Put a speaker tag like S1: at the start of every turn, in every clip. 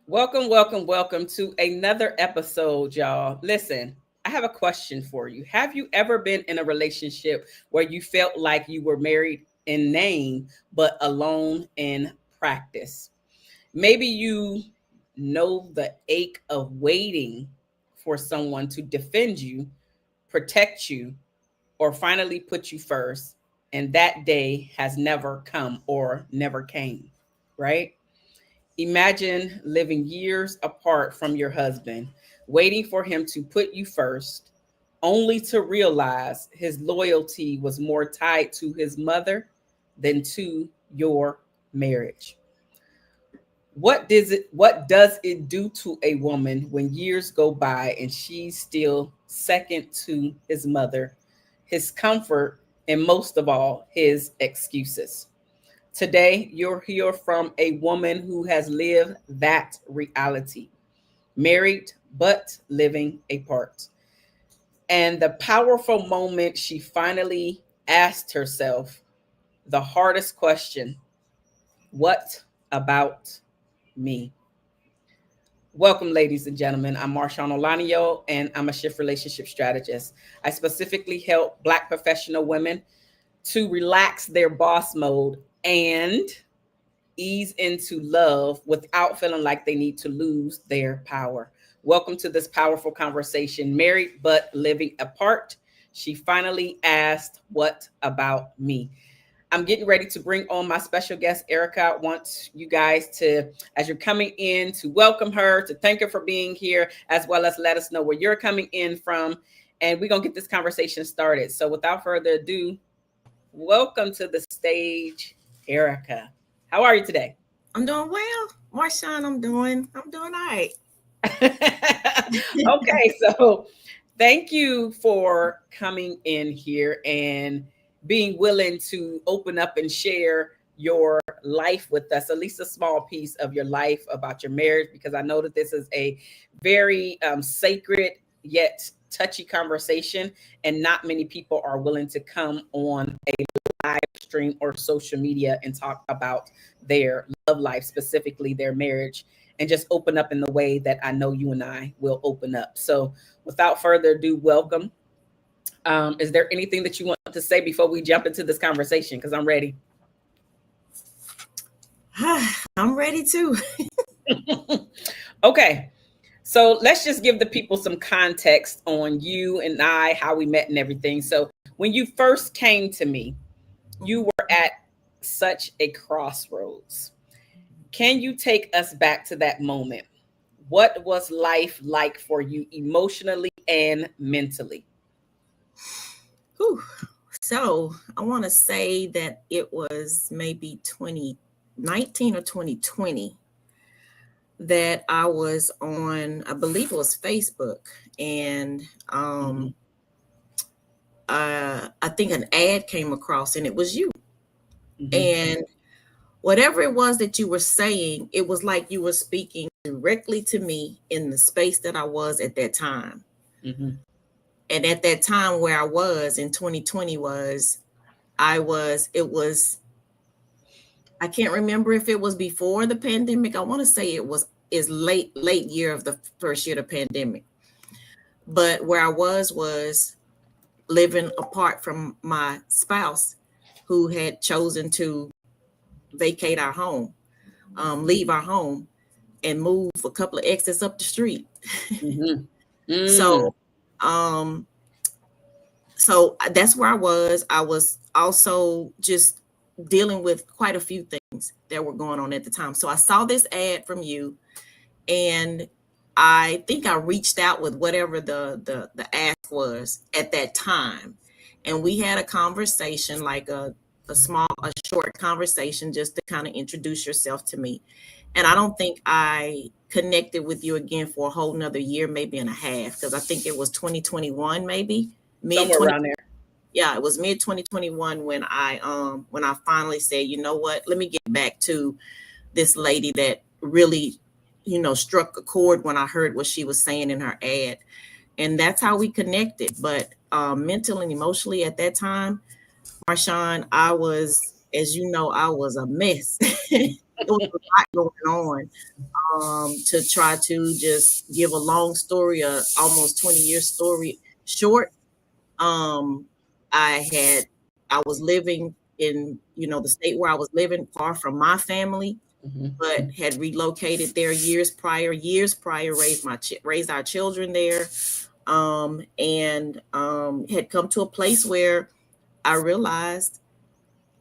S1: Welcome, welcome, welcome to another episode, y'all. Listen, I have a question for you. Have you ever been in a relationship where you felt like you were married in name, but alone in practice? Maybe you know the ache of waiting for someone to defend you, protect you, or finally put you first, and that day has never come or never came, right? Imagine living years apart from your husband, waiting for him to put you first, only to realize his loyalty was more tied to his mother than to your marriage. What does it do to a woman when years go by and she's still second to his mother, his comfort, and most of all, his excuses? Today, you'll hear from a woman who has lived that reality, married but living apart. And the powerful moment she finally asked herself the hardest question: what about me? Welcome, ladies and gentlemen. I'm Marshawn Olanio, and I'm a shift relationship strategist. I specifically help Black professional women to relax their boss mode and ease into love without feeling like they need to lose their power. Welcome to this powerful conversation. Married but living apart, she finally asked, what about me? I'm getting ready to bring on my special guest, Erica. I want you guys to, as you're coming in, to welcome her, to thank her for being here, as well as let us know where you're coming in from. And we're going to get this conversation started. So without further ado, welcome to the stage, Erica. How are you today?
S2: I'm doing well. Marshawn, I'm doing all right.
S1: Okay, so thank you for coming in here and being willing to open up and share your life with us, at least a small piece of your life about your marriage, because I know that this is a very sacred yet touchy conversation, and not many people are willing to come on a live stream or social media and talk about their love life, specifically their marriage, and just open up in the way that I know you and I will open up. So without further ado, welcome. Is there anything that you want to say before we jump into this conversation? Because I'm ready.
S2: I'm ready too.
S1: Okay. So let's just give the people some context on you and I, how we met and everything. So when you first came to me, you were at such a crossroads. Can you take us back to that moment? What was life like for you emotionally and mentally?
S2: Whew. So I want to say that it was maybe 2019 or 2020 that I was on, I believe it was Facebook, and
S1: Mhm.
S2: I think an ad came across, and it was you.
S1: Mhm.
S2: And whatever it was that you were saying, it was like you were speaking directly to me in the space that I was at that time.
S1: Mhm.
S2: And at that time where I was in 2020 was, it was, I can't remember if it was before the pandemic. I want to say it was is late year of the first year of the pandemic. But where I was living apart from my spouse, who had chosen to vacate our home, leave our home, and move a couple of exits up the street.
S1: Mhm. Mm.
S2: So um so that's where I was. I was also just dealing with quite a few things that were going on at the time. So I saw this ad from you, and I think I reached out with whatever the ask was at that time, and we had a conversation, like a short conversation, just to kind of introduce yourself to me. And I don't think I connected with you again for a whole nother year, maybe and a half, because I think it was 2021, maybe mid
S1: Somewhere
S2: 20.
S1: around there.
S2: Yeah, it was mid 2021 when I finally said, you know what, let me get back to this lady that really, struck a chord when I heard what she was saying in her ad. And that's how we connected. But mentally and emotionally at that time, Marshawn, I was, as you know, I was a mess. it was a lot going on. To try to just give a long story, almost 20-year story short. Um, I was living in, the state where I was living, far from my family, but had relocated there years prior, raised our children there, and had come to a place where I realized,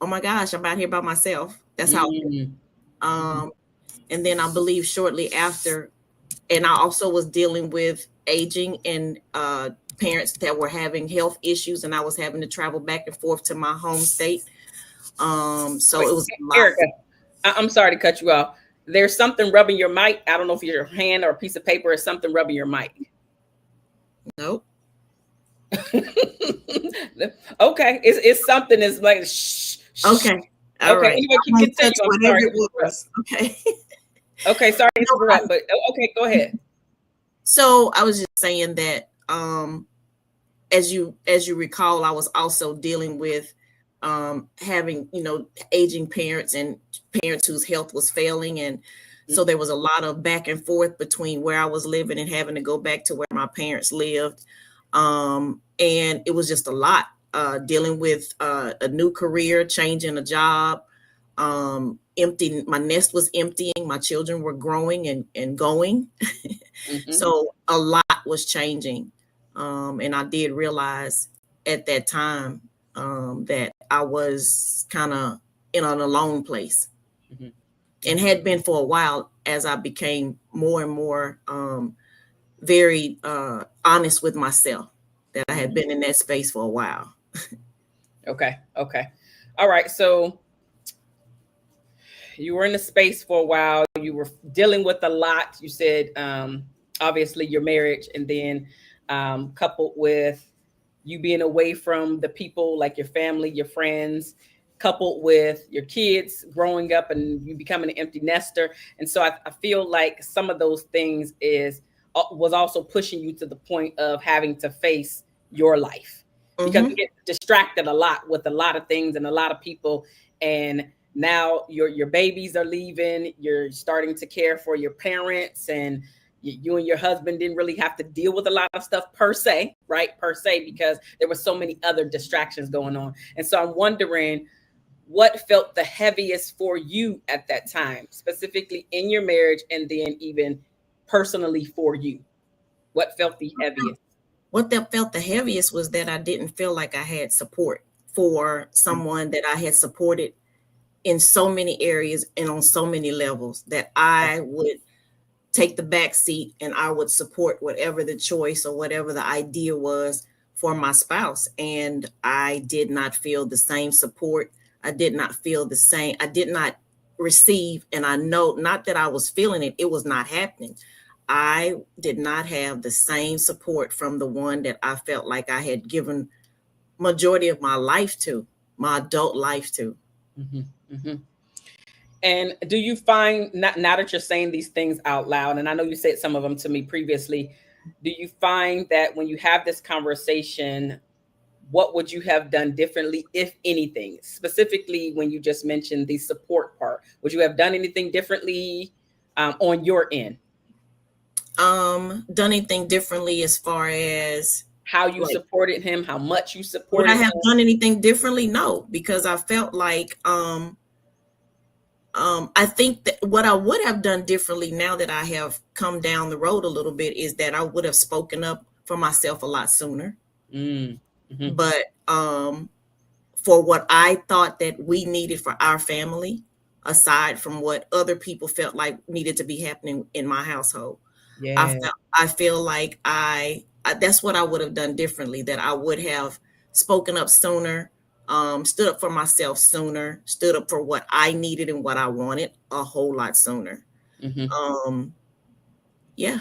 S2: oh my gosh, I'm out here by myself. That's how. And then I believe shortly after, and I also was dealing with aging and parents that were having health issues, and I was having to travel back and forth to my home state. So
S1: Wait,
S2: it was
S1: Erica, I'm sorry to cut you off. There's something rubbing your mic. I don't know if your hand or a piece of paper is something rubbing your mic.
S2: Nope.
S1: Okay, it's something that's like shh.
S2: Okay. All right.
S1: Anyway, continue. I'm sorry.
S2: It was. Okay.
S1: Okay, sorry to interrupt, but okay, go ahead.
S2: So I was just saying that as you recall, I was also dealing with having, aging parents and parents whose health was failing. And so there was a lot of back and forth between where I was living and having to go back to where my parents lived. And it was just a lot, dealing with a new career, changing a job, empty. My nest was emptying. My children were growing and going. So a lot was changing. And I did realize at that time that I was kind of in an alone place, and had been for a while, as I became more and more very honest with myself, that I had been in that space for a while.
S1: Okay. All right. So you were in the space for a while. You were dealing with a lot. You said, obviously, your marriage, and then coupled with you being away from the people like your family, your friends, coupled with your kids growing up and you becoming an empty nester. And so I feel like some of those things was also pushing you to the point of having to face your life, because you get distracted a lot with a lot of things and a lot of people. And now your babies are leaving, you're starting to care for your parents, and you and your husband didn't really have to deal with a lot of stuff per se, because there were so many other distractions going on. And so I'm wondering what felt the heaviest for you at that time, specifically in your marriage, and then even personally for you. What felt the heaviest?
S2: What felt the heaviest was that I didn't feel like I had support for someone that I had supported in so many areas and on so many levels, that I would take the back seat and I would support whatever the choice or whatever the idea was for my spouse. And I did not feel the same support. I did not feel the same. I did not receive. And I know, not that I was feeling it, it was not happening. I did not have the same support from the one that I felt like I had given majority of my life to, my adult life to.
S1: And do you find, now that you're saying these things out loud, and I know you said some of them to me previously, do you find that when you have this conversation, what would you have done differently, if anything? Specifically, when you just mentioned the support part, would you have done anything differently on your end?
S2: Done anything differently as far as
S1: how you supported him, how much you supported him?
S2: Would I have done anything differently? No, because I felt like I think that what I would have done differently, now that I have come down the road a little bit, is that I would have spoken up for myself a lot sooner. But for what I thought that we needed for our family, aside from what other people felt like needed to be happening in my household, I feel like that's what I would have done differently, that I would have spoken up sooner, stood up for myself sooner, stood up for what I needed and what I wanted a whole lot sooner. Yeah.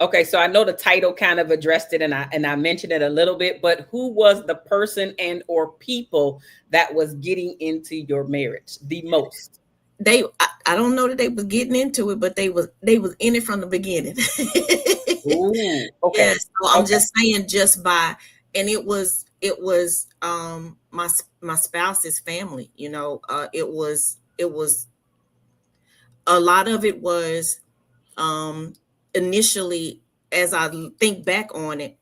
S1: Okay, so I know the title kind of addressed it, and I mentioned it a little bit, but who was the person and or people that was getting into your marriage the most?
S2: I don't know that they was getting into it, but they was in it from the beginning.
S1: Ooh, okay.
S2: Yes, so I'm just saying, and it was my spouse's family. It was a lot of it was initially, as I think back on it,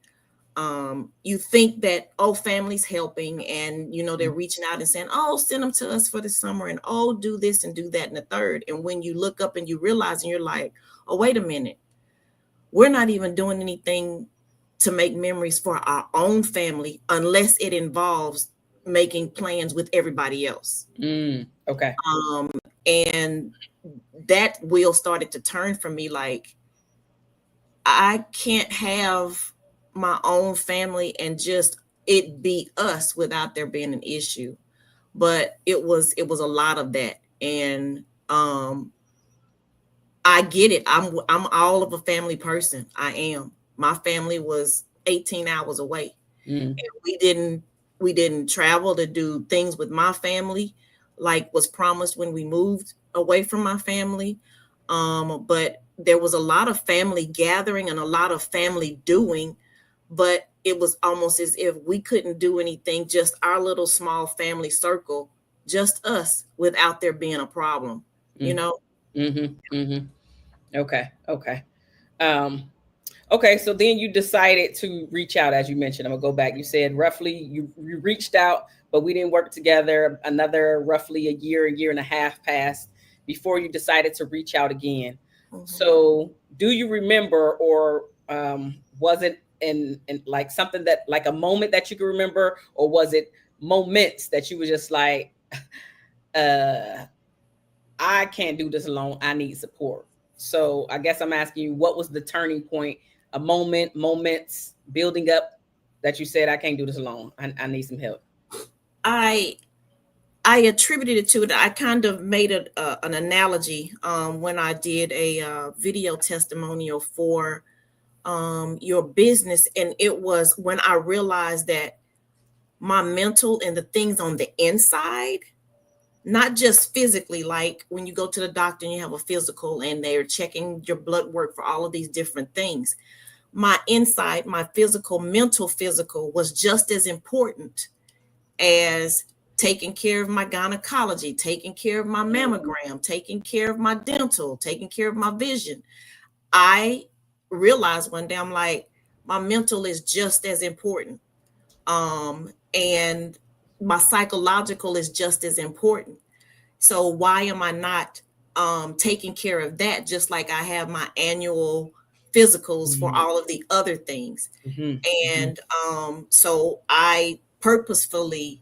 S2: you think that, oh, family's helping, and they're reaching out and saying, oh, send them to us for the summer, and oh, do this and do that and the third. And when you look up and you realize, and you're like, oh, wait a minute, we're not even doing anything to make memories for our own family unless it involves making plans with everybody else.
S1: Okay.
S2: And that wheel started to turn for me. Like, I can't have my own family and just it be us without there being an issue. But it was a lot of that. And I get it. I'm all of a family person. I am. My family was 18 hours away. And we didn't travel to do things with my family like was promised when we moved away from my family. But there was a lot of family gathering and a lot of family doing, but it was almost as if we couldn't do anything, just our little small family circle, just us, without there being a problem,
S1: Okay. Okay, so then you decided to reach out, as you mentioned. I'm gonna go back. You said roughly you reached out, but we didn't work together. Another roughly a year and a half passed before you decided to reach out again. So do you remember, or was it in like something that, like a moment that you can remember, or was it moments that you were just like, I can't do this alone, I need support? So I guess I'm asking you, what was the turning point, a moments building up that you said, I can't do this alone, I need some help?
S2: I attributed it to it. I kind of made an analogy when I did a video testimonial for your business. And it was when I realized that my mental and the things on the inside, not just physically, like when you go to the doctor and you have a physical and they're checking your blood work for all of these different things. My inside, my mental physical was just as important as taking care of my gynecology, taking care of my mammogram, taking care of my dental, taking care of my vision. I realized one day, I'm like, my mental is just as important. And my psychological is just as important. So why am I not taking care of that, just like I have my annual physicals for all of the other things? And so I purposefully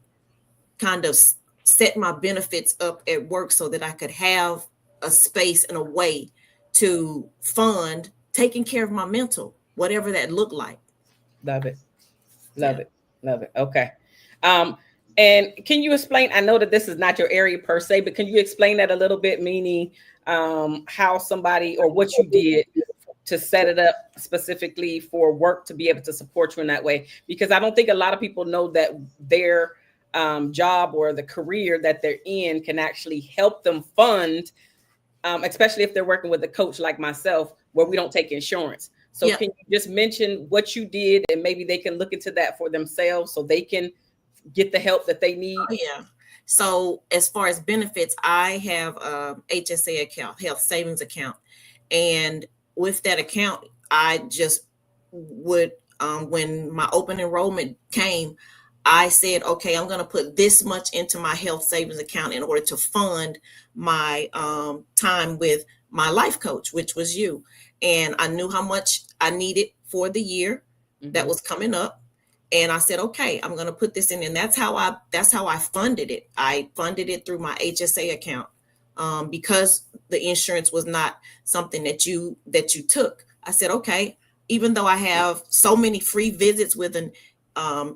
S2: kind of set my benefits up at work so that I could have a space and a way to fund taking care of my mental, whatever that looked like.
S1: Love it. Okay. And can you explain, I know that this is not your area per se, but can you explain that a little bit, meaning how somebody, or what you did to set it up specifically for work to be able to support you in that way? Because I don't think a lot of people know that their job or the career that they're in can actually help them fund, especially if they're working with a coach like myself, where we don't take insurance. So Can you just mention what you did, and maybe they can look into that for themselves so they can get the help that they need?
S2: Yeah. So as far as benefits, I have a HSA account, health savings account. And with that account, I just would, when my open enrollment came, I said, okay, I'm going to put this much into my health savings account in order to fund my time with my life coach, which was you. And I knew how much I needed for the year that was coming up. And I said, okay, I'm going to put this in. And that's how I funded it. I funded it through my HSA account because the insurance was not something that you took. I said, okay, even though I have so many free visits with an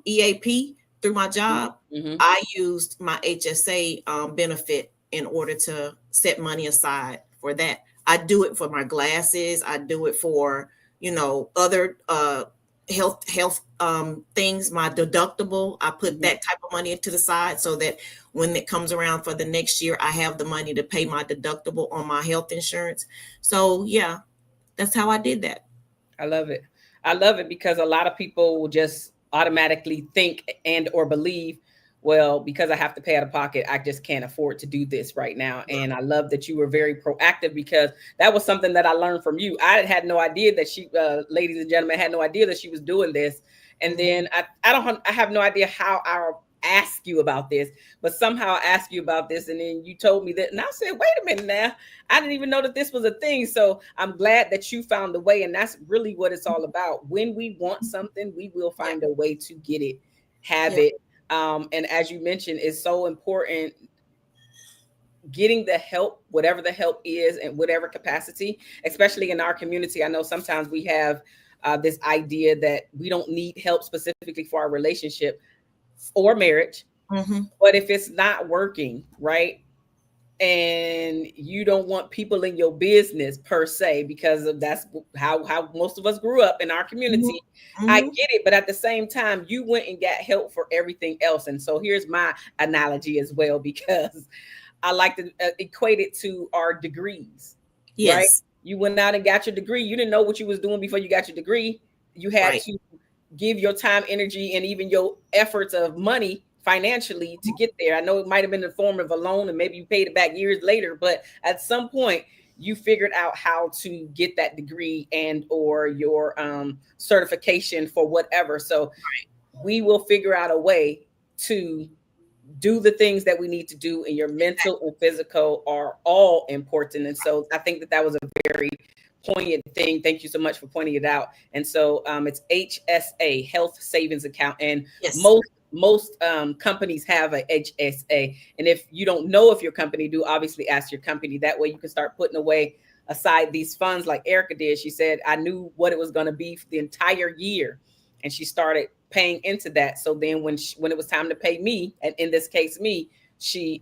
S2: EAP through my job, I used my HSA benefit in order to set money aside for that. I do it for my glasses. I do it for, other health things, my deductible. I put that type of money to the side so that when it comes around for the next year, I have the money to pay my deductible on my health insurance. So yeah, that's how I did that.
S1: I love it because a lot of people will just automatically think and or believe, well, because I have to pay out of pocket, I just can't afford to do this right now. And I love that you were very proactive, because that was something that I learned from you. I had no idea that she, ladies and gentlemen, had no idea that she was doing this. And then I have no idea how I'll ask you about this, but somehow I asked you about this, and then you told me that, and I said, wait a minute now, I didn't even know that this was a thing. So I'm glad that you found a way, and that's really what it's all about. When we want something, we will find a way to get it, have it. And as you mentioned, it's so important getting the help, whatever the help is, and whatever capacity, especially in our community. I know sometimes we have this idea that we don't need help specifically for our relationship or marriage. But if it's not working, right, and you don't want people in your business per se, because of that's how most of us grew up in our community. I get it, but at the same time, you went and got help for everything else. And so here's my analogy as well, because I like to equate it to our degrees.
S2: Yes.
S1: Right? You went out and got your degree. You didn't know what you was doing before you got your degree. You had to give your time, energy, and even your efforts of money financially to get there. I know it might have been in the form of a loan, and maybe you paid it back years later, but at some point you figured out how to get that degree and or your certification for whatever. So we will figure out a way to do the things that we need to do, and your mental and physical are all important. And so I think that was a very poignant thing. Thank you so much for pointing it out. And so it's HSA, Health Savings Account, and most companies have a HSA. And if you don't know if your company do, obviously ask your company. That way you can start putting away aside these funds like Erica did. She said, I knew what it was going to be for the entire year, and she started paying into that. So then when it was time to pay me, and in this case me, she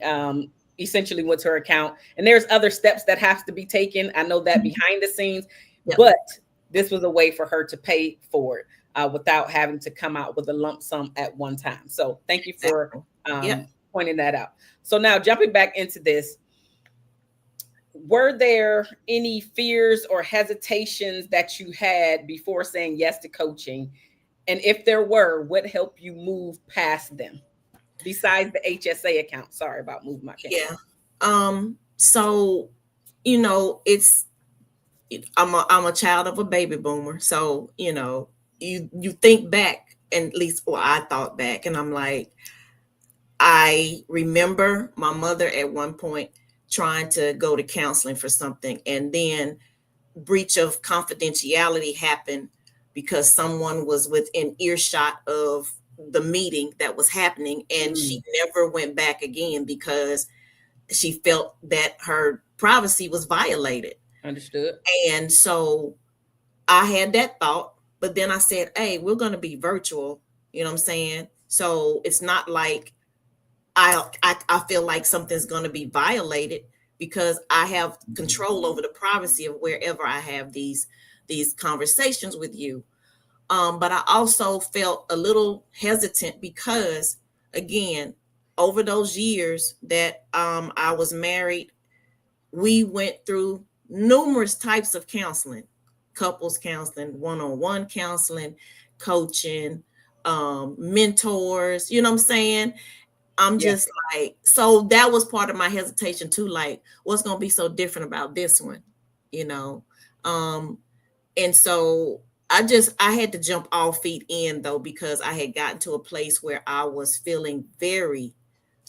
S1: essentially went to her account. And there's other steps that have to be taken, I know that, behind the scenes, but this was a way for her to pay for it without having to come out with a lump sum at one time. So thank you for pointing that out. So now jumping back into this, were there any fears or hesitations that you had before saying yes to coaching? And if there were, what helped you move past them besides the HSA account? Sorry about moving my camera.
S2: So, you know, I'm a child of a baby boomer. So, you know, you think back, and at least, well, I thought back, and I'm like, I remember my mother at one point trying to go to counseling for something, and then breach of confidentiality happened because someone was within earshot of the meeting that was happening, and she never went back again because she felt that her privacy was violated.
S1: Understood.
S2: And so I had that thought, but then I said, hey, we're going to be virtual. You know what I'm saying? So it's not like I feel like something's going to be violated, because I have control over the privacy of wherever I have these conversations with you. But I also felt a little hesitant because, again, over those years that I was married, we went through numerous types of counseling, couples counseling, one-on-one counseling, coaching, mentors, you know what I'm saying? I'm just like, so that was part of my hesitation too, like, what's going to be so different about this one, you know? And so I had to jump all feet in though, because I had gotten to a place where I was feeling very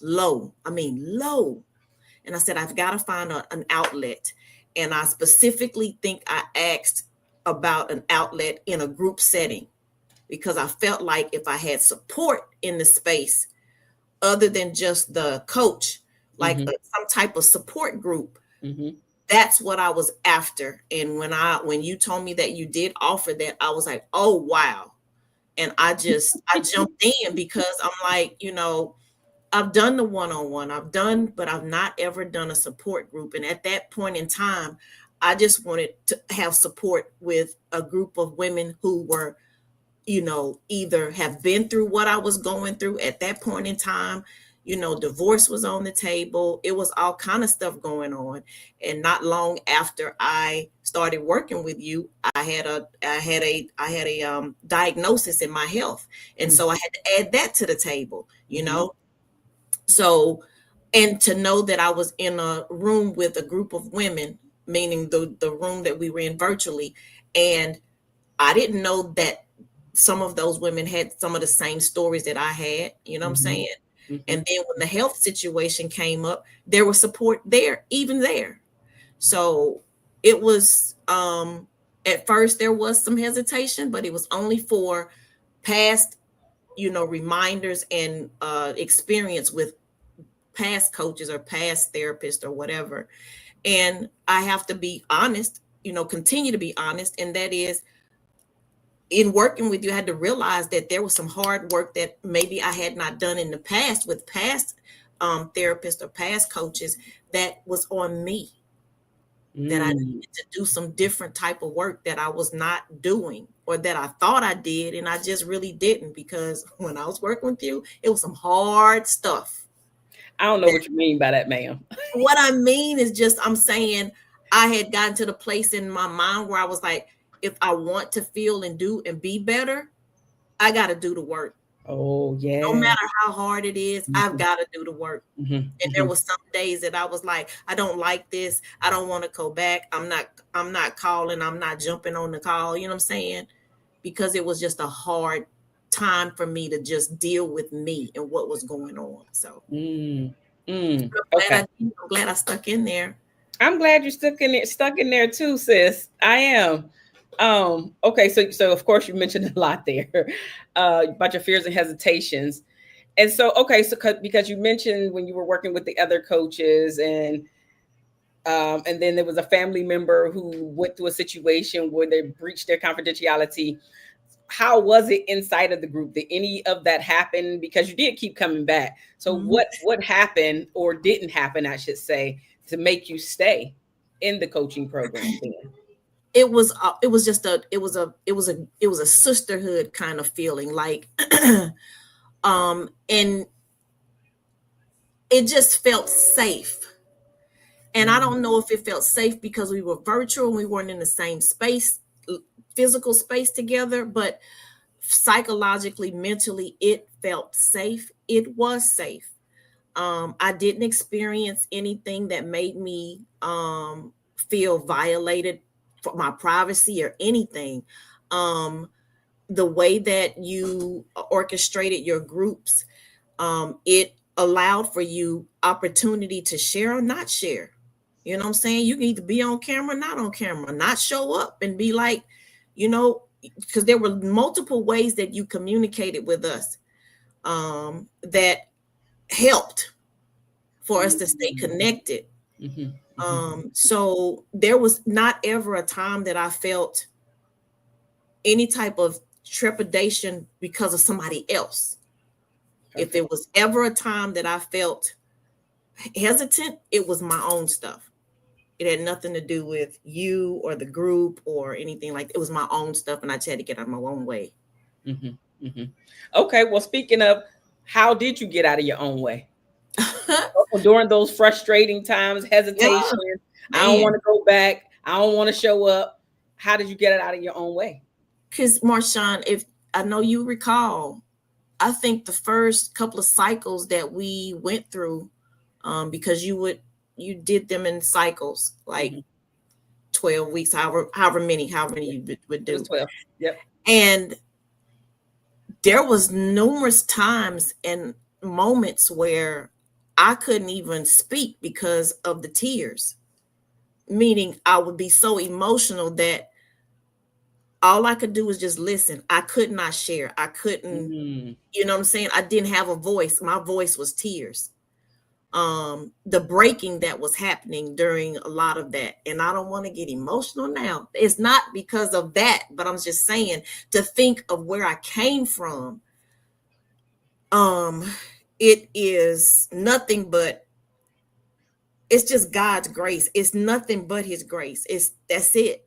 S2: low. I mean, low. And I said, I've got to find an outlet. And I specifically think I asked about an outlet in a group setting, because I felt like if I had support in the space, other than just the coach, like some type of support group, that's what I was after. And when you told me that you did offer that, I was like, oh, wow. And I jumped in, because I'm like, you know, I've done the one-on-one, but I've not ever done a support group. And at that point in time, I just wanted to have support with a group of women who were, you know, either have been through what I was going through at that point in time. You know, divorce was on the table. It was all kind of stuff going on. And not long after I started working with you, I had a diagnosis in my health. And so I had to add that to the table, you know. So, and to know that I was in a room with a group of women, meaning the room that we were in virtually, and I didn't know that some of those women had some of the same stories that I had, you know what I'm saying? And then when the health situation came up, there was support there, even there. So it was at first there was some hesitation, but it was only for past, reminders and experience with past coaches or past therapists or whatever. And I have to be honest, continue to be honest, and that is, in working with you, I had to realize that there was some hard work that maybe I had not done in the past with past therapists or past coaches that was on me. That I needed to do some different type of work that I was not doing, or that I thought I did and I just really didn't, because when I was working with you, it was some hard stuff.
S1: I don't know what you mean by that, ma'am.
S2: What I mean is just, I'm saying I had gotten to the place in my mind where I was like, if I want to feel and do and be better, I got to do the work.
S1: Oh, yeah.
S2: No matter how hard it is, I've got to do the work. And there was some days that I was like, I don't like this. I don't want to go back. I'm not calling. I'm not jumping on the call. You know what I'm saying? Because it was just a hard time for me to just deal with me and what was going on. So I'm glad I stuck in there.
S1: I'm glad you're stuck in there too, sis. I am. Okay, so of course you mentioned a lot there about your fears and hesitations. And so, okay, so because you mentioned when you were working with the other coaches, and then there was a family member who went through a situation where they breached their confidentiality. How was it inside of the group? Did any of that happen? Because you did keep coming back. So what happened, or didn't happen, I should say, to make you stay in the coaching program then?
S2: It was a sisterhood kind of feeling, like and it just felt safe. And I don't know if it felt safe because we were virtual and we weren't in the same space, physical space together, but psychologically, mentally, it felt safe. It was safe. I didn't experience anything that made me feel violated for my privacy or anything. The way that you orchestrated your groups, it allowed for you opportunity to share or not share. You know what I'm saying? You can either be on camera, not on camera, not show up and be like, because there were multiple ways that you communicated with us that helped for us to stay connected. So there was not ever a time that I felt any type of trepidation because of somebody else. Okay. If there was ever a time that I felt hesitant, it was my own stuff. It had nothing to do with you or the group or anything like that. It was my own stuff, and I just had to get out of my own way.
S1: Okay, well, speaking of, how did you get out of your own way? During those frustrating times, hesitation, I don't want to go back, I don't want to show up. How did you get it out of your own way?
S2: Because, Marshawn, if I know you recall, I think the first couple of cycles that we went through, because you did them in cycles, like 12 weeks, however many you would do.
S1: 12. Yep.
S2: And there was numerous times and moments where I couldn't even speak because of the tears. Meaning I would be so emotional that all I could do was just listen. I could not share. I couldn't, you know what I'm saying? I didn't have a voice. My voice was tears. The breaking that was happening during a lot of that. And I don't want to get emotional now. It's not because of that, but I'm just saying, to think of where I came from. It is nothing but, it's just God's grace. It's nothing but his grace. That's it.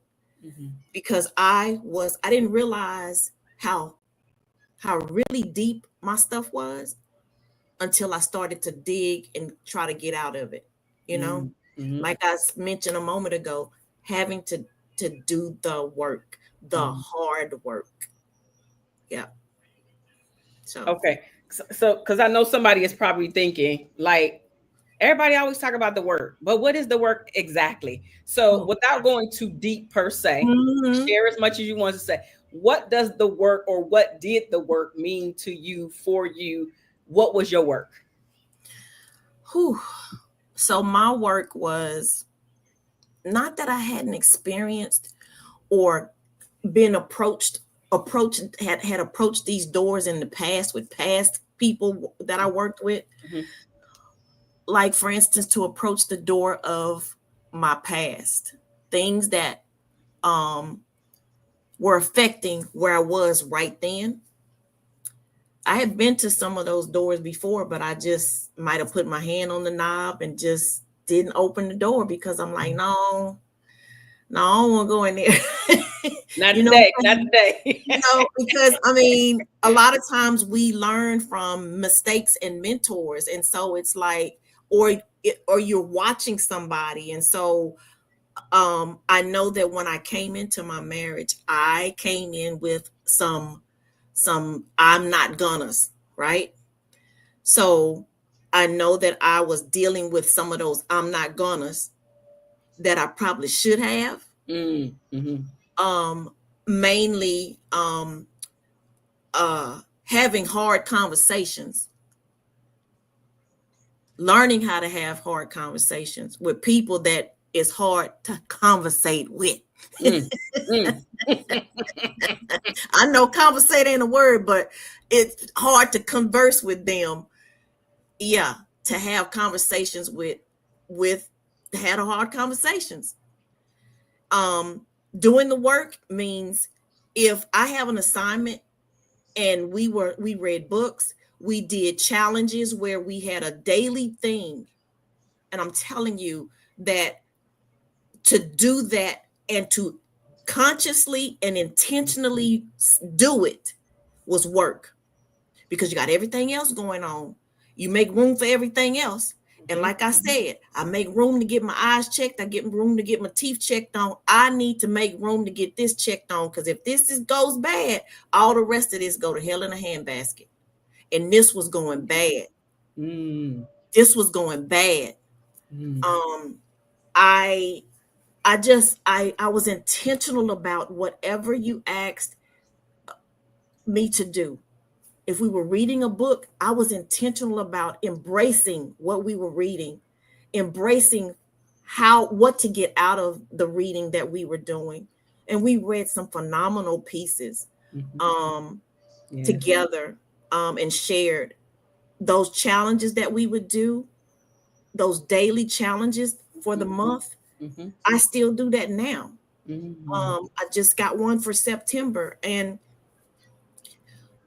S2: Because I didn't realize how really deep my stuff was until I started to dig and try to get out of it. Like I mentioned a moment ago, having to do the work, the hard work. Yeah.
S1: So okay. So because I know somebody is probably thinking, like, everybody always talk about the work, but what is the work exactly? So without going too deep per se,
S2: Mhm.
S1: share as much as you want to say. What does the work, or what did the work mean to you, for you? What was your work?
S2: Whew. So my work was not that I hadn't experienced or been had approached these doors in the past with past people that I worked with.
S1: Mhm.
S2: Like, for instance, to approach the door of my past, things that um were affecting where I was right then. I had been to some of those doors before, but I just might have put my hand on the knob and just didn't open the door because I'm like, no, no, I don't want to go in there.
S1: Not
S2: You know,
S1: today. Not today.
S2: because I mean, a lot of times we learn from mistakes and mentors, and so it's like, or you're watching somebody, and so I know that when I came into my marriage, I came in with some I'm not gonna's, right? So I know that I was dealing with some of those I'm not gonna's that I probably should have.
S1: Mm-hmm.
S2: Um, mainly having hard conversations, learning how to have hard conversations with people that is hard to conversate with.
S1: Mm. Mm.
S2: I know conversate ain't a word, but it's hard to converse with them. Yeah, to have conversations with had a hard conversations. Um, doing the work means if I have an assignment and we read books, we did challenges where we had a daily thing, and I'm telling you that to do that and to consciously and intentionally do it was work, because you got everything else going on. You make room for everything else. And like I said, I make room to get my eyes checked. I get room to get my teeth checked on. I need to make room to get this checked on, because if goes bad, all the rest of this go to hell in a handbasket. And this was going bad.
S1: Mm.
S2: This was going bad.
S1: Mm.
S2: I I was intentional about whatever you asked me to do. If we were reading a book, I was intentional about embracing what we were reading, embracing what to get out of the reading that we were doing. And we read some phenomenal pieces
S1: Yeah.
S2: together, and shared those challenges that we would do, those daily challenges for the month.
S1: Mm-hmm.
S2: I still do that now.
S1: Mm-hmm.
S2: I just got one for September, and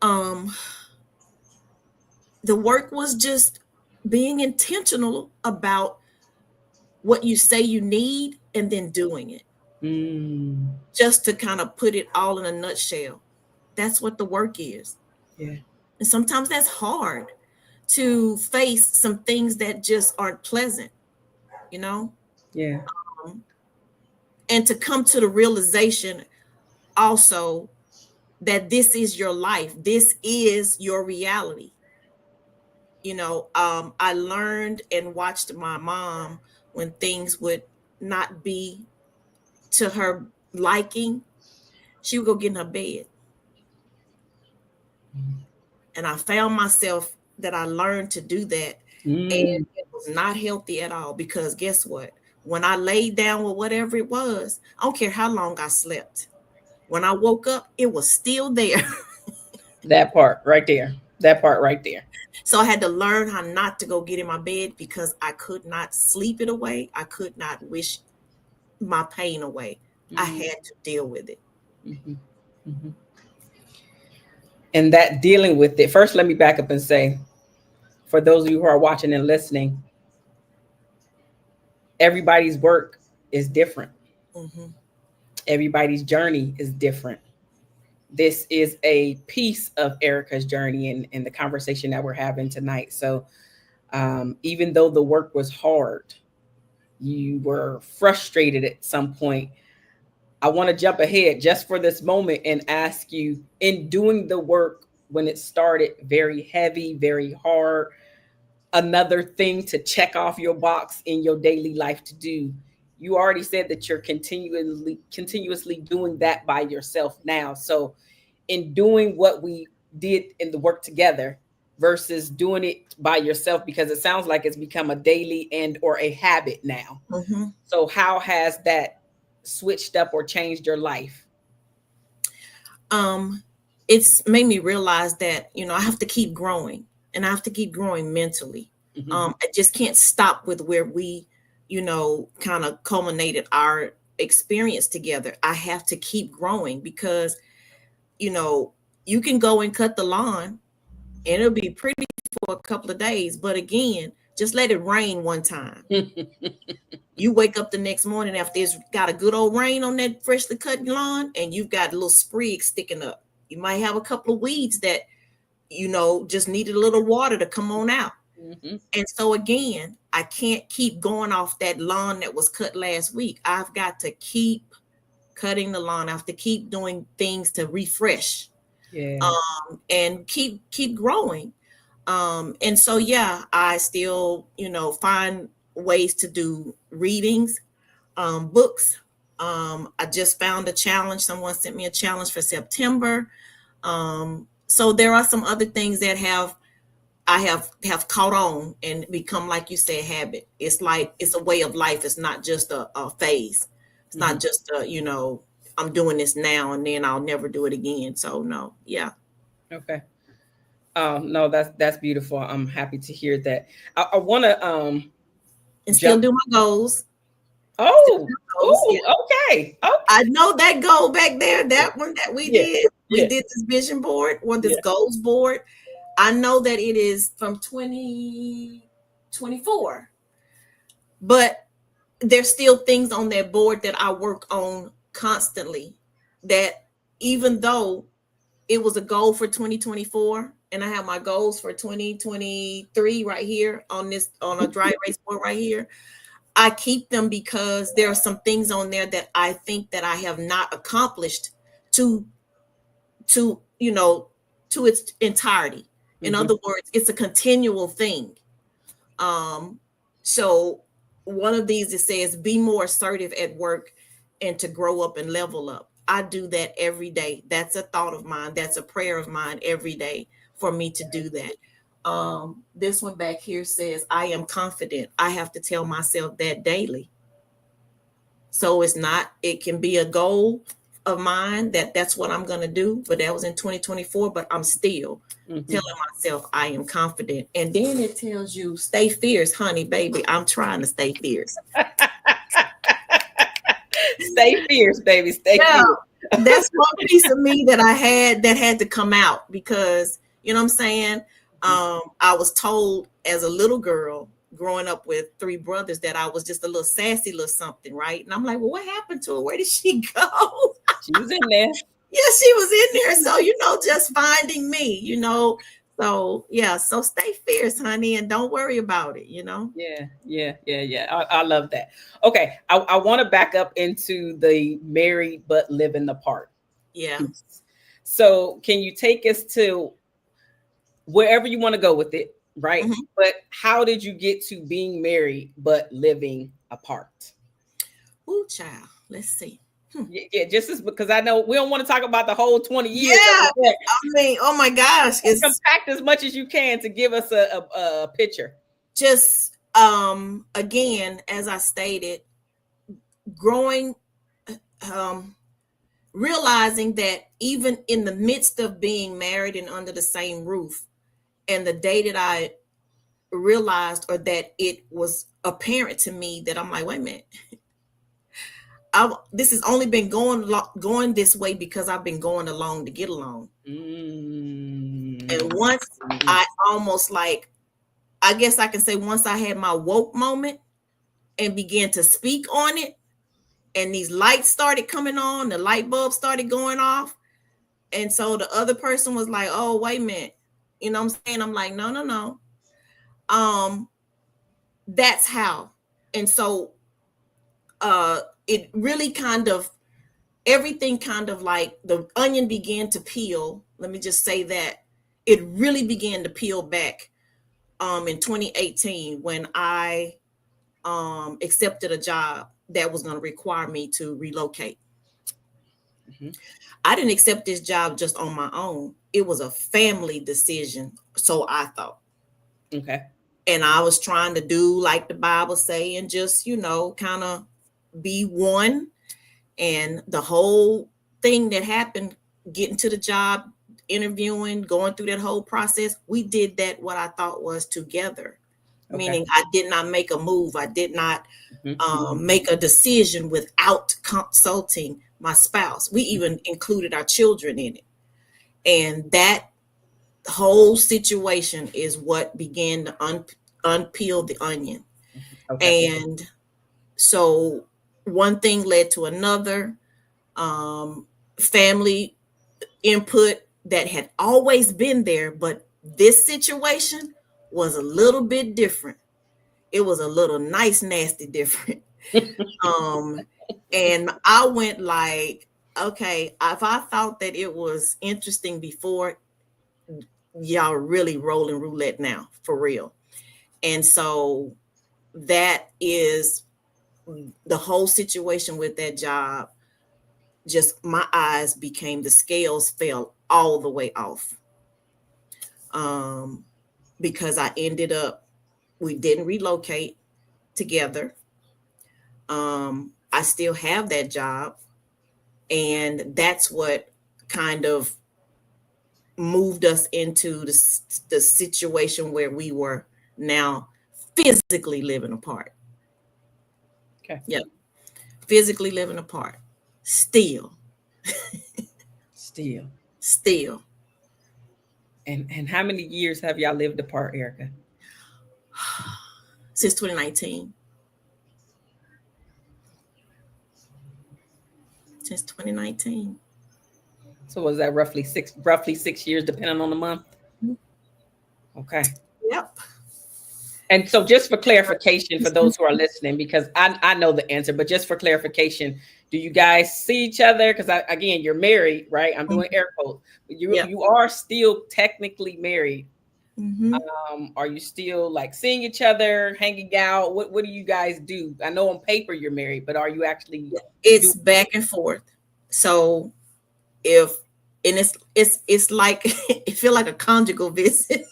S2: um, the work was just being intentional about what you say you need and then doing it.
S1: Mm.
S2: Just to kind of put it all in a nutshell, that's what the work is.
S1: Yeah.
S2: And sometimes that's hard to face some things that just aren't pleasant, you know?
S1: Yeah.
S2: And to come to the realization also that this is your life, this is your reality. I learned and watched my mom when things would not be to her liking, she would go get in her bed. And I found myself that I learned to do that. And it was not healthy at all, because guess what? When I laid down with whatever it was, I don't care how long I slept. When I woke up, it was still there.
S1: That part right there. That part right there.
S2: So I had to learn how not to go get in my bed, because I could not sleep it away. I could not wish my pain away. I had to deal with it.
S1: Mm-hmm. Mm-hmm. And that dealing with it, first, let me back up and say, for those of you who are watching and listening, everybody's work is different.
S2: Mm-hmm.
S1: Everybody's journey is different. This is a piece of Erica's journey and the conversation that we're having tonight. So even though the work was hard, you were frustrated at some point, I want to jump ahead just for this moment and ask you, in doing the work, when it started very heavy, very hard, another thing to check off your box in your daily life to do. You already said that you're continuously doing that by yourself now. So in doing what we did in the work together versus doing it by yourself, because it sounds like it's become a daily and or a habit now.
S2: Mm-hmm.
S1: So how has that switched up or changed your life?
S2: It's made me realize that, I have to keep growing, and I have to keep growing mentally.
S1: Mm-hmm.
S2: I just can't stop with where we, kind of culminated our experience together. I have to keep growing because, you can go and cut the lawn and it'll be pretty for a couple of days. But again, just let it rain one time. You wake up the next morning after it's got a good old rain on that freshly cut lawn, and you've got a little sprig sticking up. You might have a couple of weeds that, just needed a little water to come on out.
S1: Mm-hmm.
S2: And so again, I can't keep going off that lawn that was cut last week. I've got to keep cutting the lawn. I have to keep doing things to refresh.
S1: Yeah.
S2: And keep growing. And so, yeah, I still, find ways to do readings, books. I just found a challenge. Someone sent me a challenge for September. So there are some other things that I have caught on and become, like you said, habit. It's like, it's a way of life. It's not just a phase. It's
S1: Mm-hmm.
S2: not just I'm doing this now and then I'll never do it again. So no, yeah.
S1: Okay. No, that's beautiful. I'm happy to hear that. I want to
S2: and still do my goals.
S1: Oh,
S2: Yeah.
S1: Okay.
S2: I know that goal back there, that one that we did. We
S1: Yeah.
S2: did this vision board or this goals board. I know that it is from 2024, but there's still things on that board that I work on constantly, that even though it was a goal for 2024 and I have my goals for 2023 right here on a dry erase board right here, I keep them because there are some things on there that I think that I have not accomplished to its entirety. In
S1: Mm-hmm.
S2: other words, it's a continual thing. So one of these, it says, be more assertive at work and to grow up and level up. I do that every day. That's a thought of mine. That's a prayer of mine every day for me to do that. This one back here says, I am confident. I have to tell myself that daily. So it can be a goal of mine that's what I'm going to do, but that was in 2024, but I'm still telling myself I am confident. And then it tells you, stay fierce, honey, baby. I'm trying to stay fierce.
S1: Stay fierce, baby. Stay fierce.
S2: That's one piece of me that I had that had to come out because, you know what I'm saying? I was told as a little girl growing up with 3 brothers that I was just a little sassy little something, right? And I'm like, well, what happened to her? Where did she go?
S1: She was in there.
S2: Yeah, she was in there. So, just finding me, So, yeah, so stay fierce, honey, and don't worry about it,
S1: Yeah. I love that. Okay, I want to back up into the married but living apart.
S2: Yeah.
S1: So can you take us to wherever you want to go with it, right?
S2: Mm-hmm.
S1: But how did you get to being married but living apart?
S2: Ooh, child, let's see.
S1: Yeah, just as because I know we don't want to talk about the whole 20 years.
S2: Yeah, I mean, oh my gosh,
S1: it's compact as much as you can to give us a picture.
S2: Just again, as I stated, growing, realizing that even in the midst of being married and under the same roof, and the day that I realized or that it was apparent to me that I'm like, wait a minute. This has only been going this way because I've been going along to get along. And once I almost I guess I can say once I had my woke moment and began to speak on it, and these lights started coming on, the light bulbs started going off. And so the other person was like, oh, wait a minute. You know what I'm saying? I'm like, no. That's how. And so it really everything kind of like the onion began to peel. Let me just say that. it really began to peel back in 2018 when I accepted a job that was going to require me to relocate.
S1: Mm-hmm.
S2: I didn't accept this job just on my own. It was a family decision, so I thought.
S1: Okay.
S2: And I was trying to do like the Bible say and just, kind of be one. And the whole thing that happened, getting to the job, interviewing, going through that whole process, we did that what I thought was together. Okay. Meaning I did not make a move. I did not make a decision without consulting my spouse. We even included our children in it. And that whole situation is what began to unpeel the onion. Okay. And so one thing led to another. Family input that had always been there, but this situation was a little bit different. It was a little nice, nasty different. And I went like, okay, if I thought that it was interesting before, y'all really rolling roulette now, for real. And so that is the whole situation with that job. Just my eyes became, the scales fell all the way off. Because I ended up, we didn't relocate together. I still have that job. And that's what kind of moved us into the situation where we were now physically living apart.
S1: Okay.
S2: Yep. Physically living apart. Still.
S1: And how many years have y'all lived apart, Erica?
S2: Since 2019. Since 2019.
S1: So was that roughly 6 years, depending on the month? Okay.
S2: Yep.
S1: And so just for clarification for those who are listening, because I know the answer, but just for clarification, do you guys see each other? Because again, you're married, right? I'm doing air quotes. You are still technically married. Mm-hmm. Are you still like seeing each other, hanging out? What do you guys do? I know on paper you're married, but are you actually?
S2: It's back and forth. So it's like it feel like a conjugal visit.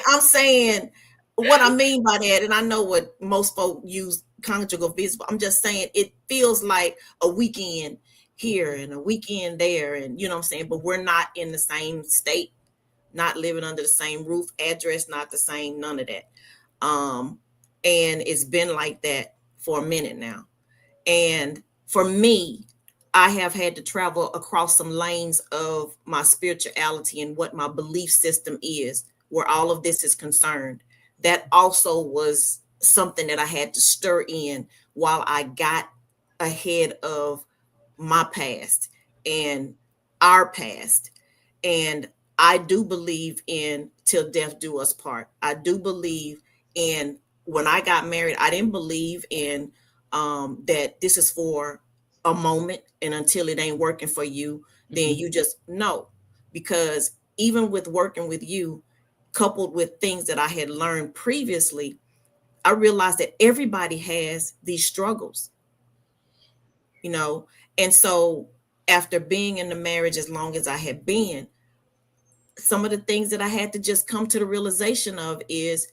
S2: I'm saying what I mean by that, and I know what most folk use conjugal visit, but I'm just saying it feels like a weekend here and a weekend there, and you know what I'm saying, but we're not in the same state, not living under the same roof, address not the same, none of that. And it's been like that for a minute now. And for me, I have had to travel across some lanes of my spirituality and what my belief system is, where all of this is concerned. That also was something that I had to stir in while I got ahead of my past and our past. And I do believe in till death do us part. I do believe in, when I got married, I didn't believe in that this is for a moment, and until it ain't working for you, then you just know. Because even with working with you, coupled with things that I had learned previously, I realized that everybody has these struggles, and so after being in the marriage as long as I had been, some of the things that I had to just come to the realization of is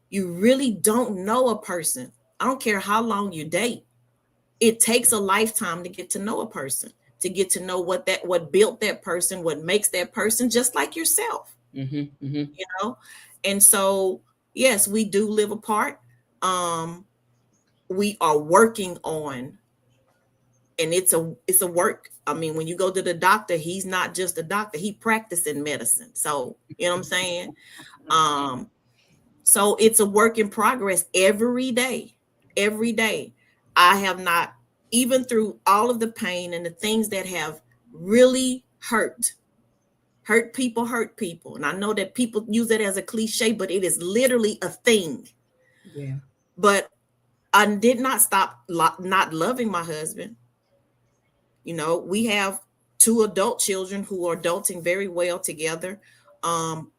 S2: you really don't know a person. I don't care how long you date. It takes a lifetime to get to know a person, to get to know what built that person, what makes that person, just like yourself. And so, yes, we do live apart. We are working on, and it's a work. I mean, when you go to the doctor, he's not just a doctor, he practicing medicine. So, you know what I'm saying? So it's a work in progress every day. I have not, even through all of the pain and the things that have really hurt people. And I know that people use it as a cliche, but it is literally a thing.
S1: Yeah.
S2: But I did not stop not loving my husband. We have two adult children who are adulting very well together.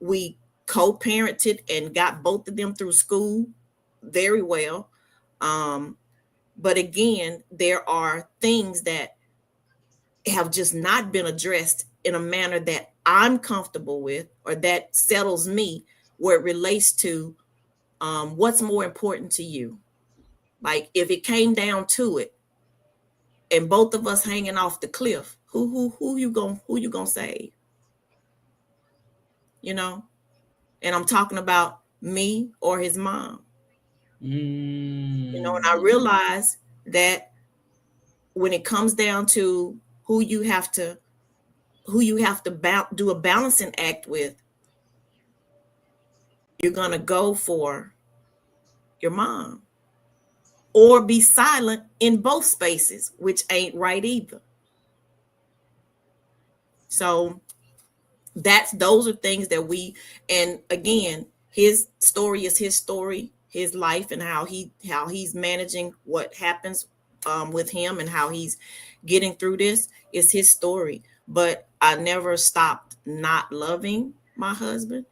S2: We co-parented and got both of them through school very well. But again, there are things that have just not been addressed in a manner that I'm comfortable with or that settles me, where it relates to what's more important to you. Like if it came down to it and both of us hanging off the cliff, who you gonna save? You know? And I'm talking about me or his mom. You know, and I realize that when it comes down to who you have to do a balancing act with, you're gonna go for your mom or be silent in both spaces, which ain't right either. So those are things that and again, his story is his story, his life, and how he's managing what happens with him and how he's getting through this is his story. But I never stopped not loving my husband.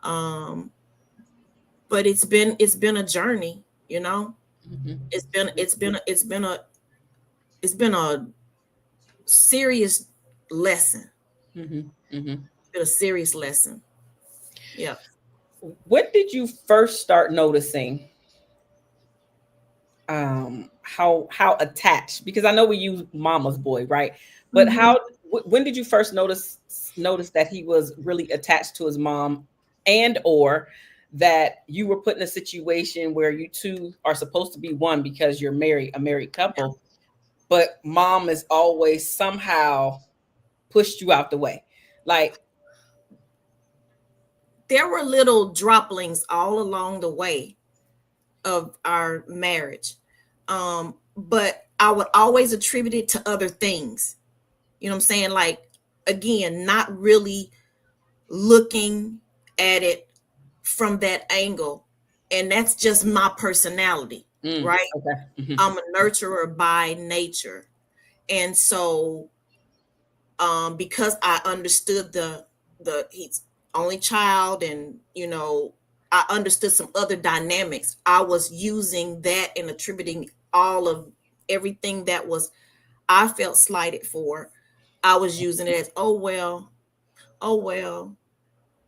S2: But it's been a journey, you know. Mm-hmm. It's been a serious lesson.
S1: Mm-hmm. Mm-hmm.
S2: It's been a serious lesson. Yeah.
S1: When did you first start noticing how attached? Because I know we use mama's boy, right? But when did you first notice that he was really attached to his mom, and or that you were put in a situation where you two are supposed to be one because you're a married couple, but mom is always somehow pushed you out the way? Like,
S2: there were little droplings all along the way of our marriage. But I would always attribute it to other things. You know what I'm saying? Like, again, not really looking at it from that angle. And that's just my personality, right?
S1: Okay. Mm-hmm.
S2: I'm a nurturer by nature. And so because I understood he's only child, and you know, I understood some other dynamics, I was using that and attributing all of everything that I felt slighted for. I was using it as, oh well,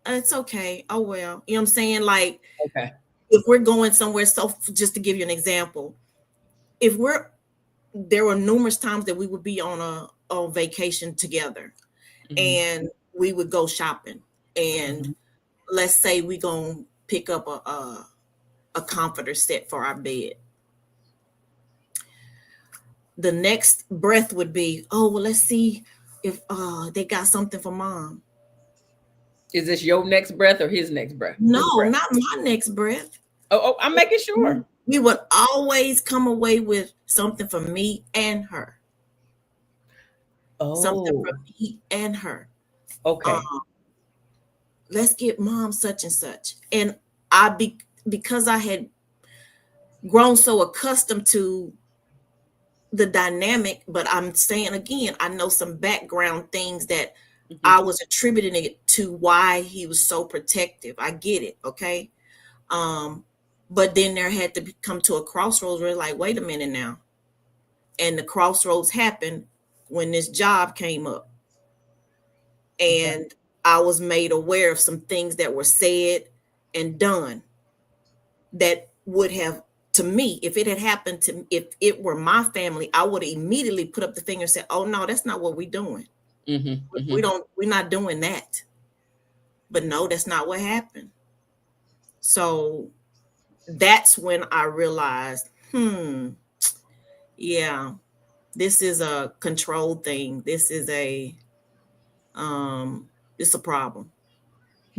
S2: it's okay, oh well, you know what I'm saying? Like,
S1: okay,
S2: if we're going somewhere, so just to give you an example, there were numerous times that we would be on a vacation together, and we would go shopping, and let's say we gonna pick up a comforter set for our bed. The next breath would be, oh well, let's see if they got something for mom.
S1: Is this your next breath or his next breath?
S2: No, not my next breath.
S1: Oh, I'm making sure.
S2: We would always come away with something for me and her. Something for me and her.
S1: Okay.
S2: Let's get mom such and such. And because I had grown so accustomed to the dynamic, but I'm saying again, I know some background things that I was attributing it to why he was so protective. I get it, okay? But then there had to come to a crossroads where like, wait a minute now. And the crossroads happened when this job came up. And I was made aware of some things that were said and done that would have, to me, if it had happened to, if it were my family, I would have immediately put up the finger and said, oh no, that's not what we're doing. We're not doing that. But no, that's not what happened. So that's when I realized, yeah, this is a control thing. This is it's a problem.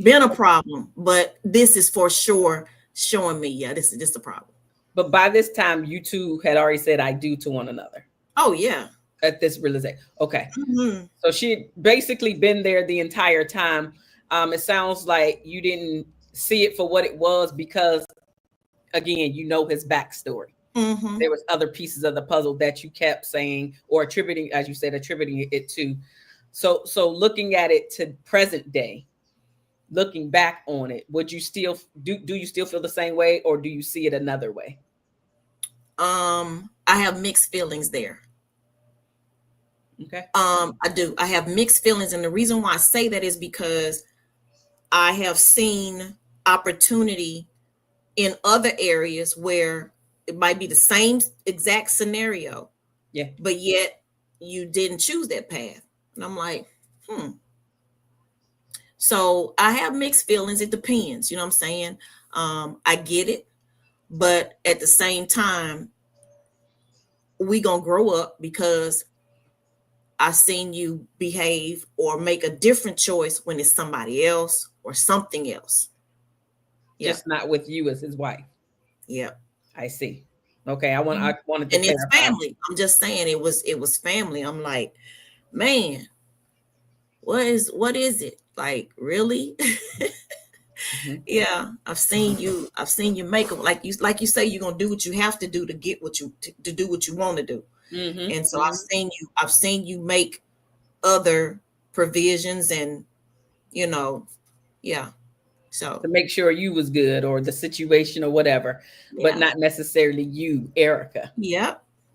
S2: Been a problem, but this is for sure showing me, yeah, this is a problem.
S1: But by this time, you two had already said I do to one another.
S2: Oh, yeah.
S1: At this realization. Okay. So she'd basically been there the entire time. It sounds like you didn't see it for what it was because, again, you know his backstory. There was other pieces of the puzzle that you kept saying or attributing, as you said, attributing it to. So looking at it to present day, looking back on it, would you still do you still feel the same way, or do you see it another way?
S2: I have mixed feelings there.
S1: Okay.
S2: I do. I have mixed feelings, and the reason why I say that is because I have seen opportunity in other areas where it might be the same exact scenario,
S1: Yeah.
S2: but yet you didn't choose that path. And I'm like, So I have mixed feelings. It depends. You know what I'm saying? I get it. But at the same time, we gonna grow up because I've seen you behave or make a different choice when it's somebody else or something else. Yeah.
S1: Just not with you as his wife.
S2: Yeah.
S1: I see. Okay. I wanted to
S2: And it's
S1: clarify.
S2: family. I'm just saying it was family. I'm like, man, what is it? Like, really?
S1: Mhm.
S2: Yeah, I've seen you make them like you say you're gonna do what you have to do to get what you to do what you want to do.
S1: Mhm.
S2: And so I've seen you make other provisions and yeah. So
S1: To make sure you was good or the situation or whatever, but
S2: yeah.
S1: not necessarily you, Erica.
S2: Yeah.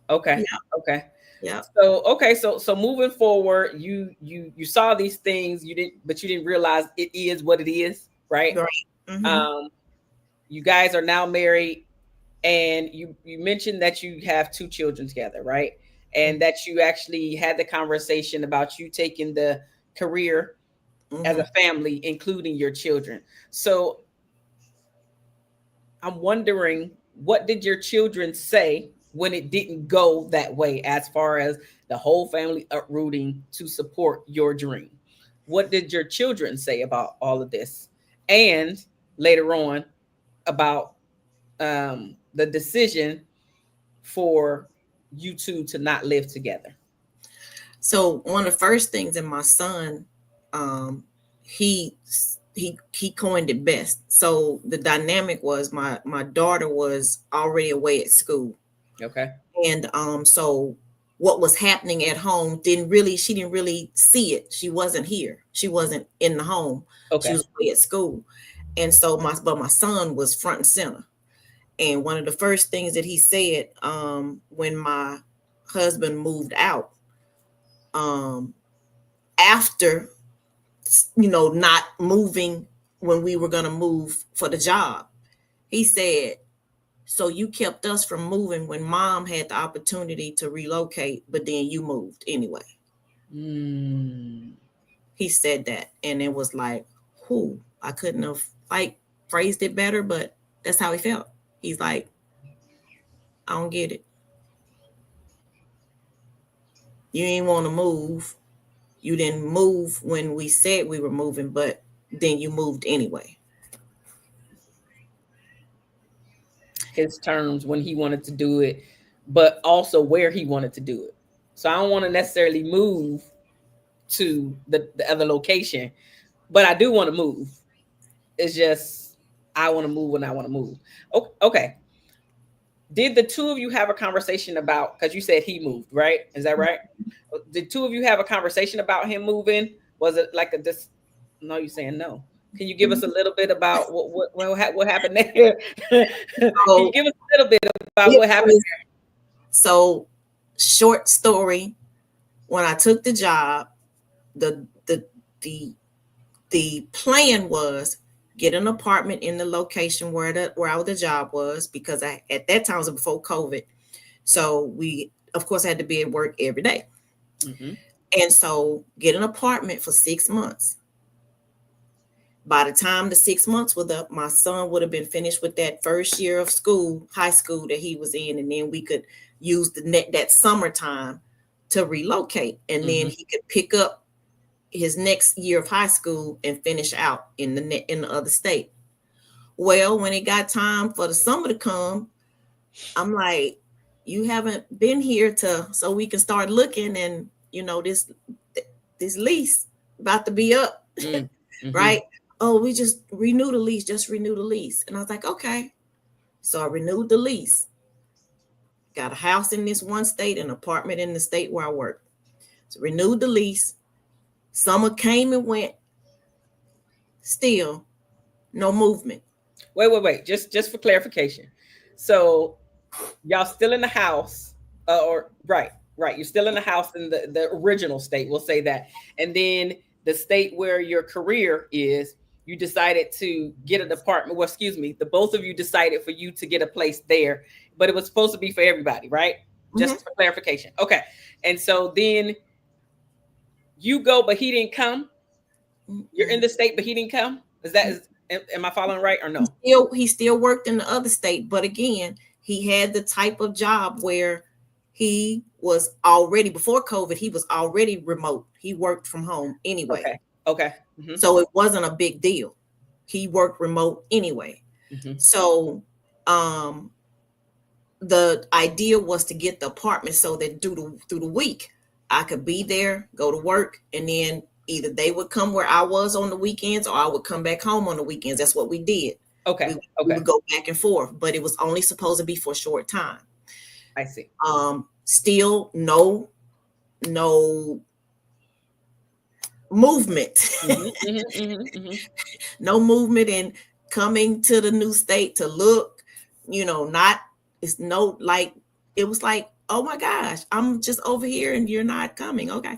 S1: Okay.
S2: Yeah.
S1: Okay.
S2: Yeah.
S1: So moving forward, you saw these things, but you didn't realize it is what it is, right?
S2: Right. Mm-hmm.
S1: You guys are now married, and you mentioned that you have two children together, right? And that you actually had the conversation about you taking the career as a family, including your children. So I'm wondering, what did your children say when it didn't go that way, as far as the whole family uprooting to support your dream? What did your children say about all of this? And later on, about the decision for you two to not live together?
S2: So one of the first things in my son, um, he he coined it best. So the dynamic was my daughter was already away at school,
S1: Okay.
S2: and so what was happening at home she didn't really see it. She wasn't here. She wasn't in the home. She
S1: Okay.
S2: was away at school, and so my son was front and center. And one of the first things that he said when my husband moved out, after not moving when we were going to move for the job, he said, so you kept us from moving when mom had the opportunity to relocate, but then you moved anyway. He said that, and it was like, who I couldn't have phrased it better, but that's how he felt. He's like, I don't get it. You ain't want to move. You didn't move when we said we were moving, but then you moved anyway.
S1: His terms, when he wanted to do it, but also where he wanted to do it. So I don't want to necessarily move to the other location, but I do want to move. It's just I want to move when I want to move. Okay. Did the two of you have a conversation about, because you said he moved, right? Is that right? Did two of you have a conversation about him moving? Was it like no, you're saying no. Can you give us a little bit about what happened there? Can you give us a little bit about what happened there?
S2: So, short story, when I took the job, the plan was get an apartment in the location where the job was, because at that time it was before COVID. So we of course had to be at work every day.
S1: Mm-hmm.
S2: And so get an apartment for 6 months. By the time the 6 months was up, my son would have been finished with that first year of school, high school that he was in, and then we could use that summertime to relocate, and then he could pick up his next year of high school and finish out in the other state. Well, when it got time for the summer to come, I'm like, you haven't been here so we can start looking, and this lease about to be up, right? Oh, we just renew the lease. And I was like, okay. So I renewed the lease. Got a house in this one state, an apartment in the state where I work. So renewed the lease. Summer came and went. Still no movement.
S1: Wait. Just for clarification. So y'all still in the house, or right. You're still in the house in the original state. We'll say that, and then the state where your career is, you decided to get an apartment. Well, excuse me, the both of you decided for you to get a place there, but it was supposed to be for everybody, right? Just for clarification. Okay, and so then you go, but he didn't come. You're in the state, but he didn't come. Am I following right or no?
S2: He still worked in the other state, but again, he had the type of job where he was already, before COVID, he was already remote. He worked from home anyway.
S1: Okay.
S2: So it wasn't a big deal. He worked remote anyway. So the idea was to get the apartment so that through the week I could be there, go to work, and then either they would come where I was on the weekends or I would come back home on the weekends. That's what we did.
S1: Okay.
S2: We would go back and forth, but it was only supposed to be for a short time.
S1: I see.
S2: Still no movement. No movement in coming to the new state to look, it was like, oh my gosh, I'm just over here and you're not coming. Okay.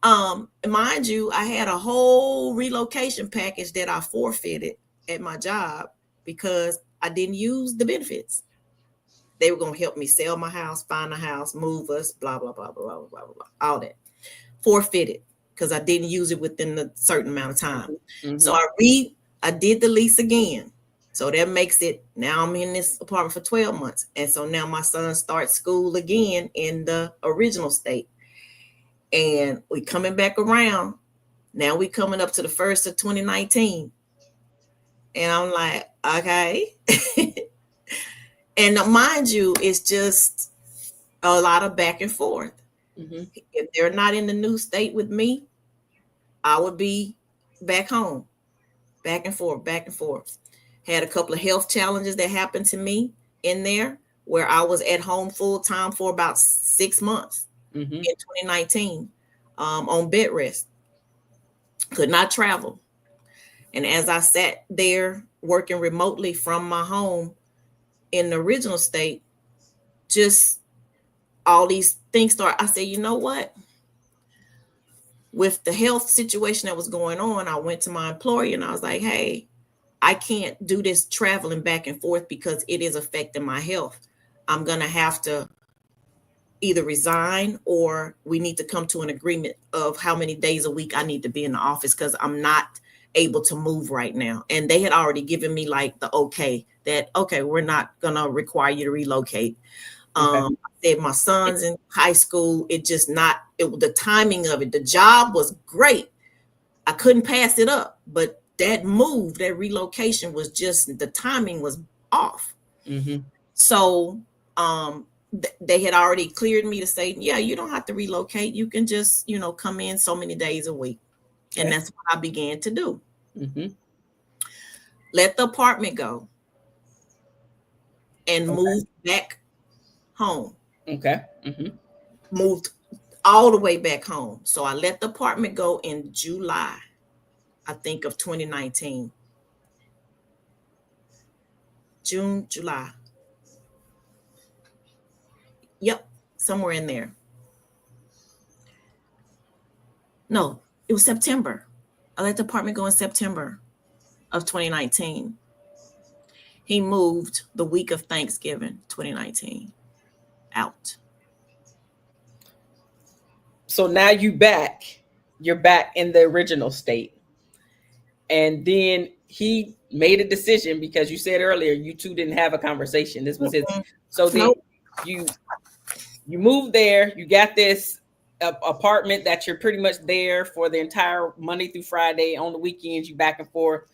S2: Mind you, I had a whole relocation package that I forfeited at my job because I didn't use the benefits. They were going to help me sell my house, find a house, move us, blah, blah, blah, blah, blah, blah, blah, all that. Forfeited because I didn't use it within a certain amount of time. So I did the lease again. So that makes it, now I'm in this apartment for 12 months. And so now my son starts school again in the original state. And we coming back around. Now we coming up to the 1st of 2019. And I'm like, okay. And mind you, it's just a lot of back and forth. If they're not in the new state with me, I would be back home, back and forth. Had a couple of health challenges that happened to me in there where I was at home full time for about 6 months in 2019 on bed rest. Could not travel. And as I sat there working remotely from my home in the original state, just all these things I said, you know what? With the health situation that was going on, I went to my employer and I was like, hey, I can't do this traveling back and forth because it is affecting my health. I'm going to have to either resign or we need to come to an agreement of how many days a week I need to be in the office because I'm not able to move right now. And they had already given me like the okay, we're not going to require you to relocate. I said my son's in high school. The timing of it, the job was great. I couldn't pass it up, but that relocation was just, the timing was off. So they had already cleared me to say, yeah, you don't have to relocate. You can just, come in so many days a week. And that's what I began to do. Let the apartment go and move back home. Moved all the way back home. So I let the apartment go in July, I think, of 2019. June, July. Yep, somewhere in there. No, it was September. I let the apartment go in September of 2019. He moved the week of Thanksgiving, 2019, out.
S1: So now you're back in the original state. And then he made a decision because you said earlier you two didn't have a conversation. This was his. So then you moved there, you got this apartment that you're pretty much there for the entire Monday through Friday. On the weekends, you back and forth.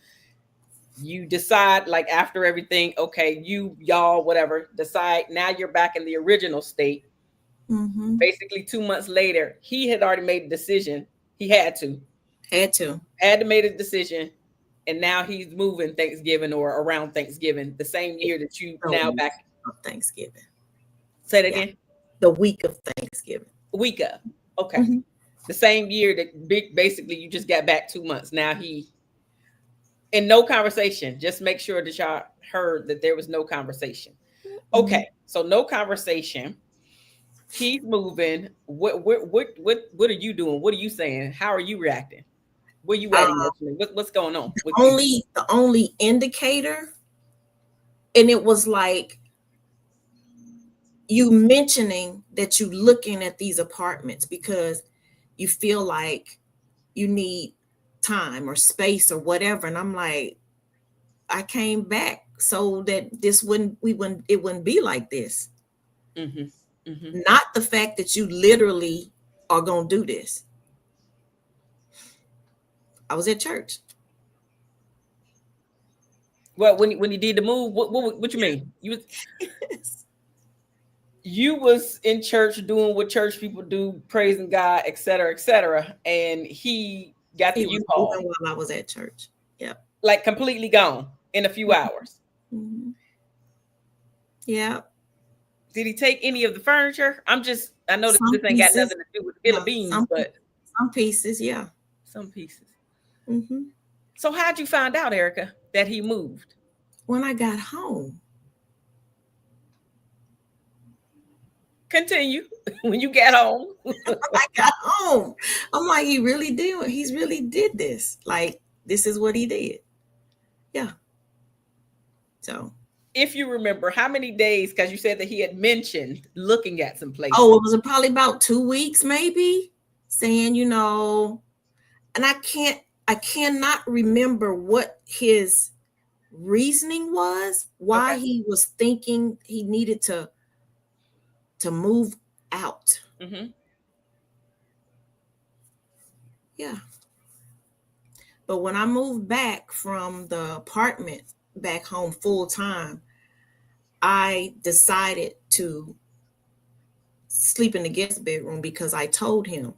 S1: You decide, like, after everything, okay, y'all, whatever, decide now you're back in the original state. Basically 2 months later, he had already made a decision. He had to make a decision. And now he's moving Thanksgiving or around Thanksgiving, the same year that you now back.
S2: Thanksgiving.
S1: Say that again.
S2: The week of Thanksgiving.
S1: Week of. Okay. The same year that basically you just got back 2 months. Now he, in no conversation, just make sure that y'all heard that there was no conversation. Okay, so no conversation. He's moving. What are you doing? What are you saying? How are you reacting? Where you at emotionally? What's going on with you?
S2: The only indicator, and it was like you mentioning that you looking at these apartments because you feel like you need time or space or whatever. And I'm like, I came back so that it wouldn't be like this.
S1: Mm-hmm. Mm-hmm.
S2: Not the fact that you literally are gonna do this. I was at church.
S1: Well, when you did the move, what you mean? You was in church doing what church people do, praising God, etc., and he got the U-Haul
S2: while I was at church. Yeah,
S1: like completely gone in a few hours.
S2: Mm-hmm. Yeah.
S1: Did he take any of the furniture? I know that this ain't got nothing to do with Philippines, but
S2: some pieces, yeah.
S1: Some pieces.
S2: Mm-hmm.
S1: So how'd you find out, Erica, that he moved?
S2: When I got home.
S1: Continue. When you got home.
S2: I got home. I'm like, he's really did this. Like, this is what he did. Yeah. So
S1: if you remember, how many days, because you said that he had mentioned looking at some places.
S2: Oh, it was probably about 2 weeks, maybe, saying, and I cannot remember what his reasoning was, why he was thinking he needed to move out.
S1: Mm-hmm.
S2: Yeah. But when I moved back from the apartment back home full time, I decided to sleep in the guest bedroom because I told him,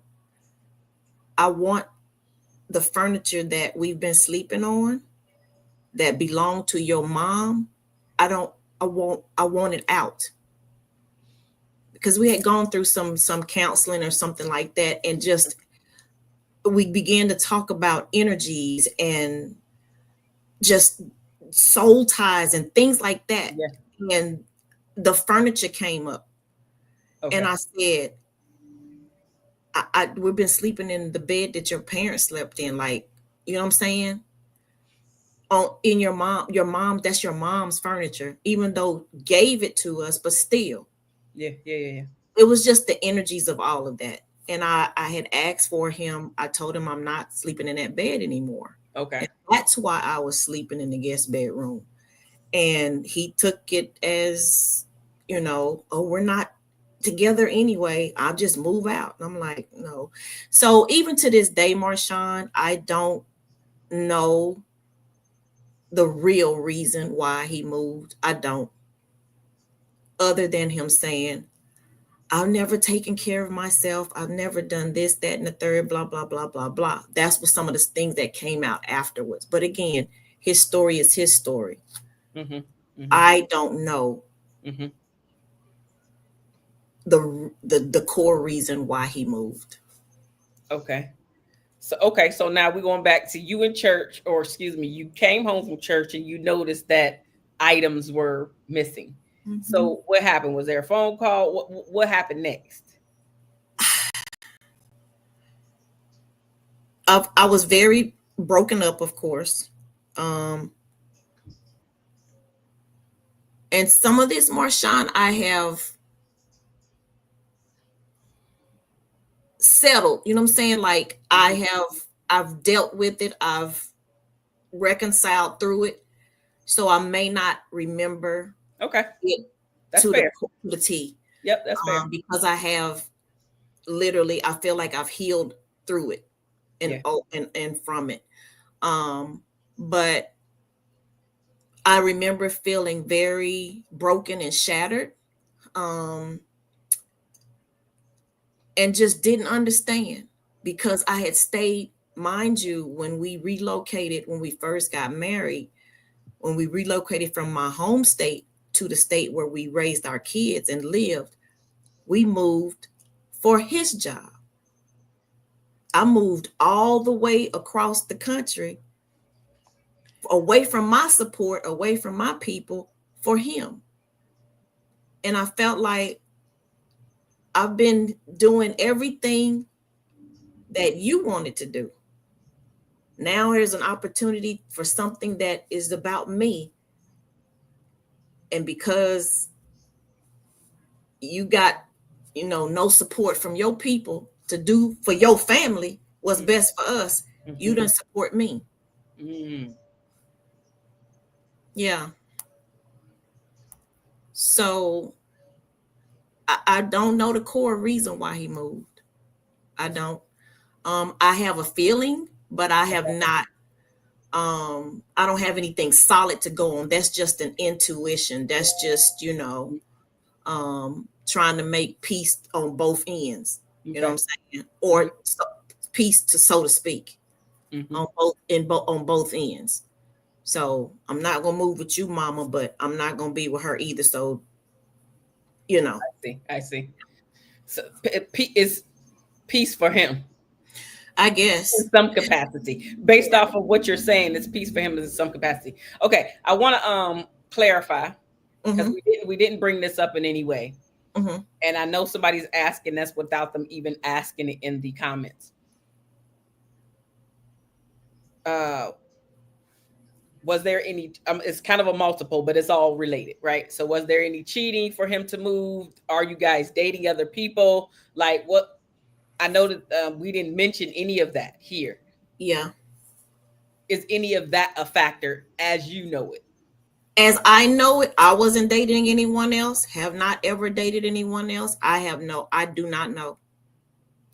S2: I want the furniture that we've been sleeping on that belonged to your mom. I want it out. Because we had gone through some counseling or something like that, and just we began to talk about energies and just soul ties and things like that.
S1: Yeah.
S2: And the furniture came up. Okay. And I said, we've been sleeping in the bed that your parents slept in, like, you know what I'm saying? In your mom, that's your mom's furniture, even though gave it to us, but still.
S1: Yeah.
S2: It was just the energies of all of that. And I had asked for him. I told him I'm not sleeping in that bed anymore.
S1: Okay.
S2: And that's why I was sleeping in the guest bedroom. And he took it as, oh, we're not together anyway. I'll just move out. And I'm like, no. So even to this day, Marshawn, I don't know the real reason why he moved. I don't. Other than him saying, I've never taken care of myself. I've never done this, that, and the third, blah, blah, blah, blah, blah. That's what some of the things that came out afterwards. But again, his story is his story.
S1: Mm-hmm. Mm-hmm.
S2: I don't know
S1: mm-hmm.
S2: the core reason why he moved.
S1: Okay. So now we're going back to you in church, or excuse me, you came home from church and you noticed that items were missing. Mm-hmm. So what happened? Was there a phone call? What happened next?
S2: I was very broken up, of course. And some of this, Marshawn, I have settled, you know what I'm saying? Like, I've dealt with it. I've reconciled through it. So I may not remember it
S1: that's
S2: to
S1: fair.
S2: The T.
S1: Yep, that's fair.
S2: Because I have literally, I feel like I've healed through it and from it. But I remember feeling very broken and shattered. And just didn't understand, because I had stayed, mind you, when we first got married, when we relocated from my home state to the state where we raised our kids and lived, we moved for his job. I moved all the way across the country, away from my support, away from my people, for him. And I felt like I've been doing everything that you wanted to do. Now there's an opportunity for something that is about me. And because you got, no support from your people to do for your family what's best for us, you didn't support me. Yeah. So I don't know the core reason why he moved. I don't. I have a feeling, but I have not. I don't have anything solid to go on. That's just an intuition. That's just, trying to make peace on both ends. You know what I'm saying? Or peace, so to speak, on both ends. So I'm not gonna move with you, Mama, but I'm not gonna be with her either. So,
S1: I see. So is peace for him,
S2: I guess,
S1: in some capacity, based off of what you're saying. It's peace for him in some capacity. Okay, I want to clarify, because we didn't bring this up in any way, and I know somebody's asking this without them even asking it in the comments. Was there any, it's kind of a multiple, but it's all related, right? So was there any cheating for him to move? Are you guys dating other people? Like, what? I know that we didn't mention any of that here.
S2: Yeah.
S1: Is any of that a factor as you know it?
S2: As I know it, I wasn't dating anyone else, have not ever dated anyone else. I do not know.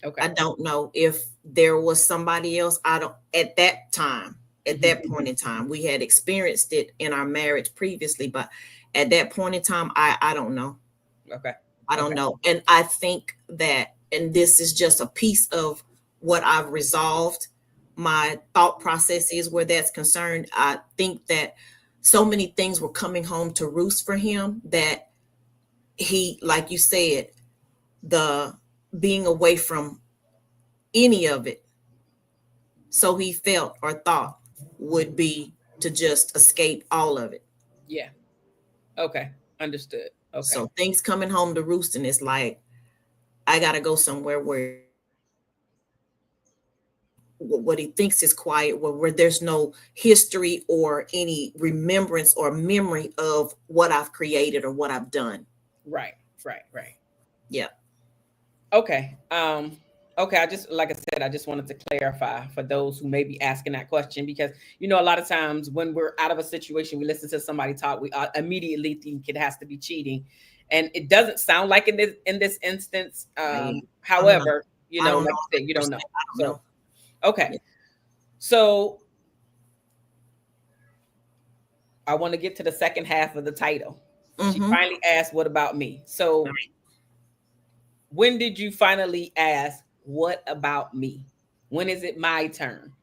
S1: Okay.
S2: I don't know if there was somebody else. I don't, at that time, at that point in time, we had experienced it in our marriage previously, but at that point in time, I don't know.
S1: Okay.
S2: I don't know. And I think that, and this is just a piece of what I've resolved, my thought process is where that's concerned. I think that so many things were coming home to roost for him that he, like you said, the being away from any of it, so he felt or thought would be to just escape all of it.
S1: Yeah. Okay. Understood. Okay.
S2: So things coming home to roost, and it's like, I got to go somewhere where what he thinks is quiet, where there's no history or any remembrance or memory of what I've created or what I've done.
S1: Right.
S2: Yeah.
S1: Okay. Okay. Like I said, I just wanted to clarify for those who may be asking that question, because, a lot of times when we're out of a situation, we listen to somebody talk, we immediately think it has to be cheating. And it doesn't sound like it in this instance. However, like I said, you don't know. So, okay. Yeah. So I want to get to the second half of the title. She finally asked, "What about me?" So when did you finally ask, "What about me?" When is it my turn?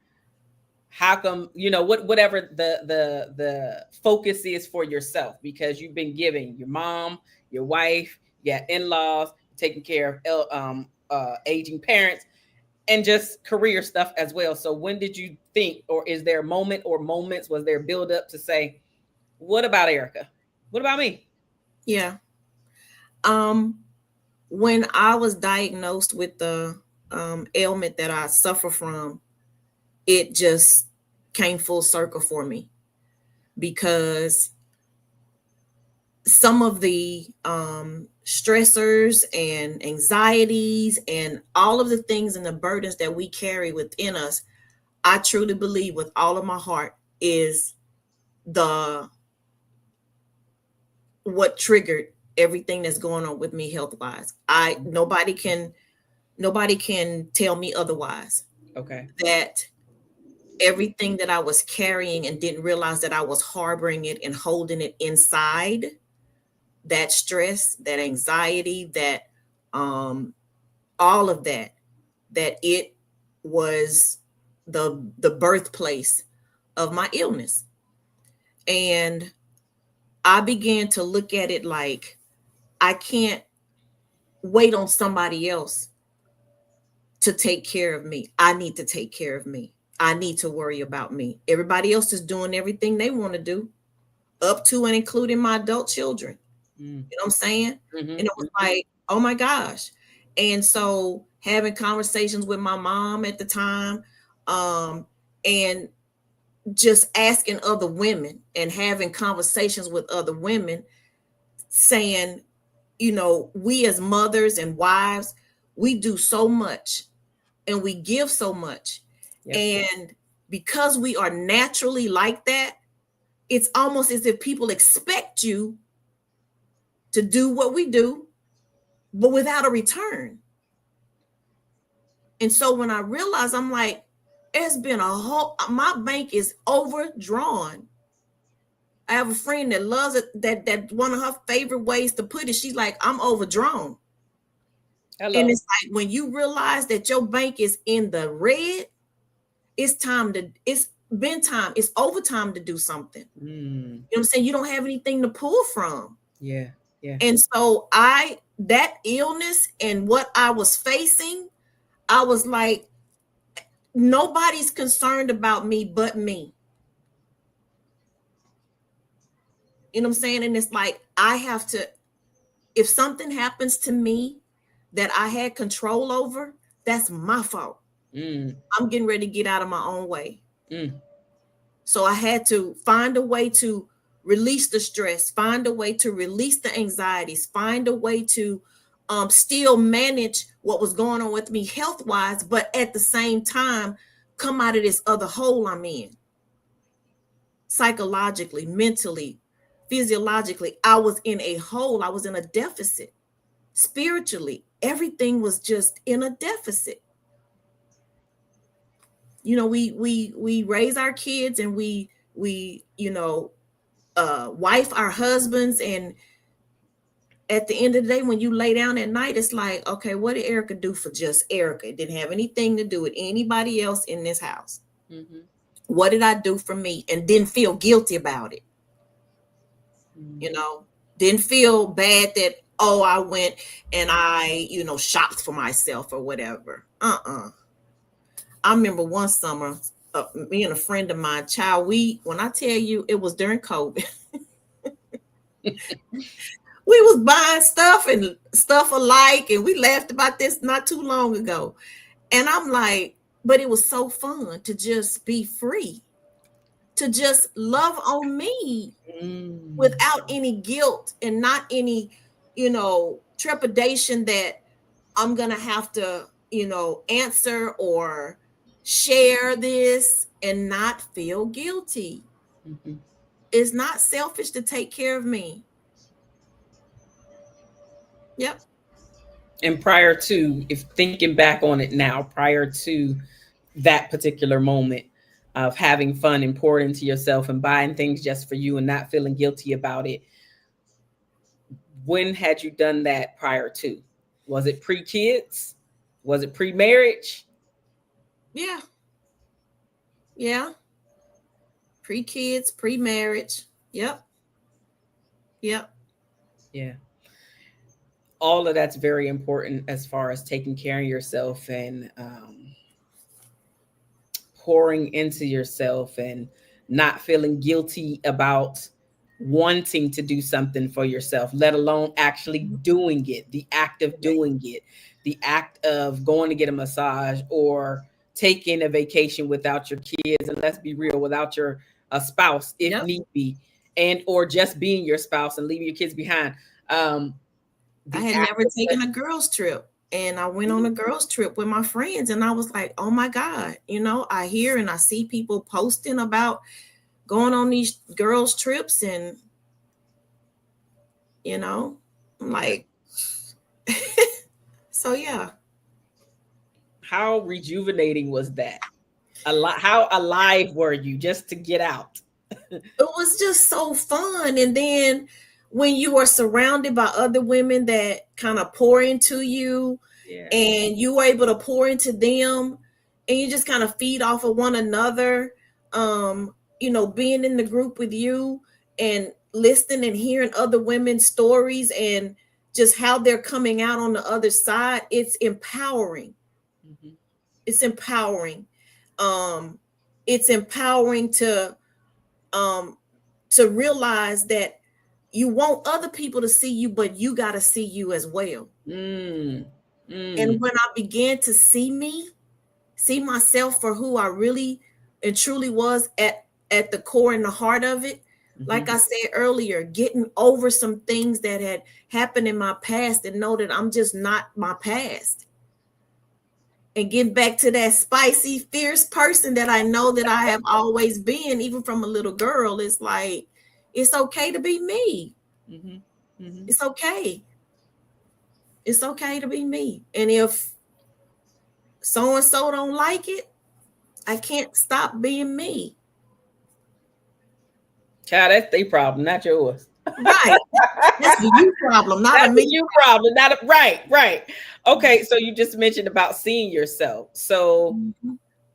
S1: How come, whatever the focus is for yourself, because you've been giving your mom, your wife, your in-laws, taking care of aging parents, and just career stuff as well. So when did you think, or is there a moment or moments, was there build up to say, what about Erica? What about me?
S2: Yeah. When I was diagnosed with the ailment that I suffer from, it just came full circle for me, because some of the stressors and anxieties and all of the things and the burdens that we carry within us, I truly believe with all of my heart is what triggered everything that's going on with me health wise. Nobody can tell me otherwise.
S1: Okay.
S2: That everything that I was carrying and didn't realize that I was harboring it and holding it inside, that stress, that anxiety, that all of that it was the birthplace of my illness. And I began to look at it like, I can't wait on somebody else to take care of me. I need to take care of me. I need to worry about me. Everybody else is doing everything they want to do, up to and including my adult children. You know what I'm saying?
S1: Mm-hmm.
S2: And it was like, oh my gosh. And so having conversations with my mom at the time, and just asking other women and having conversations with other women saying, you know, we as mothers and wives, we do so much and we give so much. Yes. And because we are naturally like that, it's almost as if people expect you to do what we do, but without a return. And so when I realized, I'm like, it's been my bank is overdrawn. I have a friend that loves it, that one of her favorite ways to put it, she's like, I'm overdrawn. Hello. And it's like, when you realize that your bank is in the red, it's overtime to do something. You know what I'm saying? You don't have anything to pull from.
S1: Yeah.
S2: And so that illness and what I was facing, I was like, nobody's concerned about me but me. You know what I'm saying? And it's like, I have to, if something happens to me that I had control over, that's my fault. I'm getting ready to get out of my own way. So I had to find a way to release the stress, find a way to release the anxieties, find a way to still manage what was going on with me health-wise, but at the same time, come out of this other hole I'm in. Psychologically, mentally, physiologically, I was in a hole. I was in a deficit. Spiritually, everything was just in a deficit. You know, we raise our kids and we you know, wife our husbands, and at the end of the day, when you lay down at night, it's like, okay, what did Erica do for just Erica? It didn't have anything to do with anybody else in this house. What did I do for me? And didn't feel guilty about it. You know, didn't feel bad that, oh, I went and I, you know, shopped for myself or whatever. I remember one summer, me and a friend of mine, when I tell you, it was during COVID. We was buying stuff and stuff alike, and we laughed about this not too long ago. And I'm like, but it was so fun to just be free, to just love on me without any guilt and not any, you know, trepidation that I'm going to have to, you know, answer or share this and not feel guilty. It's not selfish to take care of me. Yep.
S1: And prior to, if thinking back on it now, prior to that particular moment of having fun and pouring into yourself and buying things just for you and not feeling guilty about it, when had you done that prior to? Was it pre-kids? Was it pre-marriage?
S2: Yeah. Pre-kids, pre-marriage. Yep.
S1: Yeah. All of that's very important as far as taking care of yourself and pouring into yourself and not feeling guilty about wanting to do something for yourself, let alone actually doing it, the act of doing it, the act of going to get a massage or taking a vacation without your kids, and let's be real, without your spouse if need be, and or just being your spouse and leaving your kids behind.
S2: I had never taken a girls trip, and I went on a girls trip with my friends, and I was like, oh my God, you know, I hear and I see people posting about going on these girls trips, and, you know, I'm like, so yeah.
S1: How rejuvenating was that? How alive were you just to get out?
S2: It was just so fun. And then when you are surrounded by other women that kind of pour into you, and you were able to pour into them, and you just kind of feed off of one another, you know, being in the group with you and listening and hearing other women's stories and just how they're coming out on the other side, it's empowering. It's empowering. It's empowering to realize that you want other people to see you, but you got to see you as well. And when I began to see myself for who I really and truly was at the core and the heart of it, like I said earlier, getting over some things that had happened in my past and know that I'm just not my past. And get back to that spicy, fierce person that I know that I have always been, even from a little girl. It's like, it's okay to be me. It's okay. It's okay to be me. And if so-and-so don't like it, I can't stop being me.
S1: Child, that's their problem, not yours.
S2: Right. That's a you problem, not
S1: that's
S2: a me
S1: you problem. Not a right. Okay, so you just mentioned about seeing yourself. So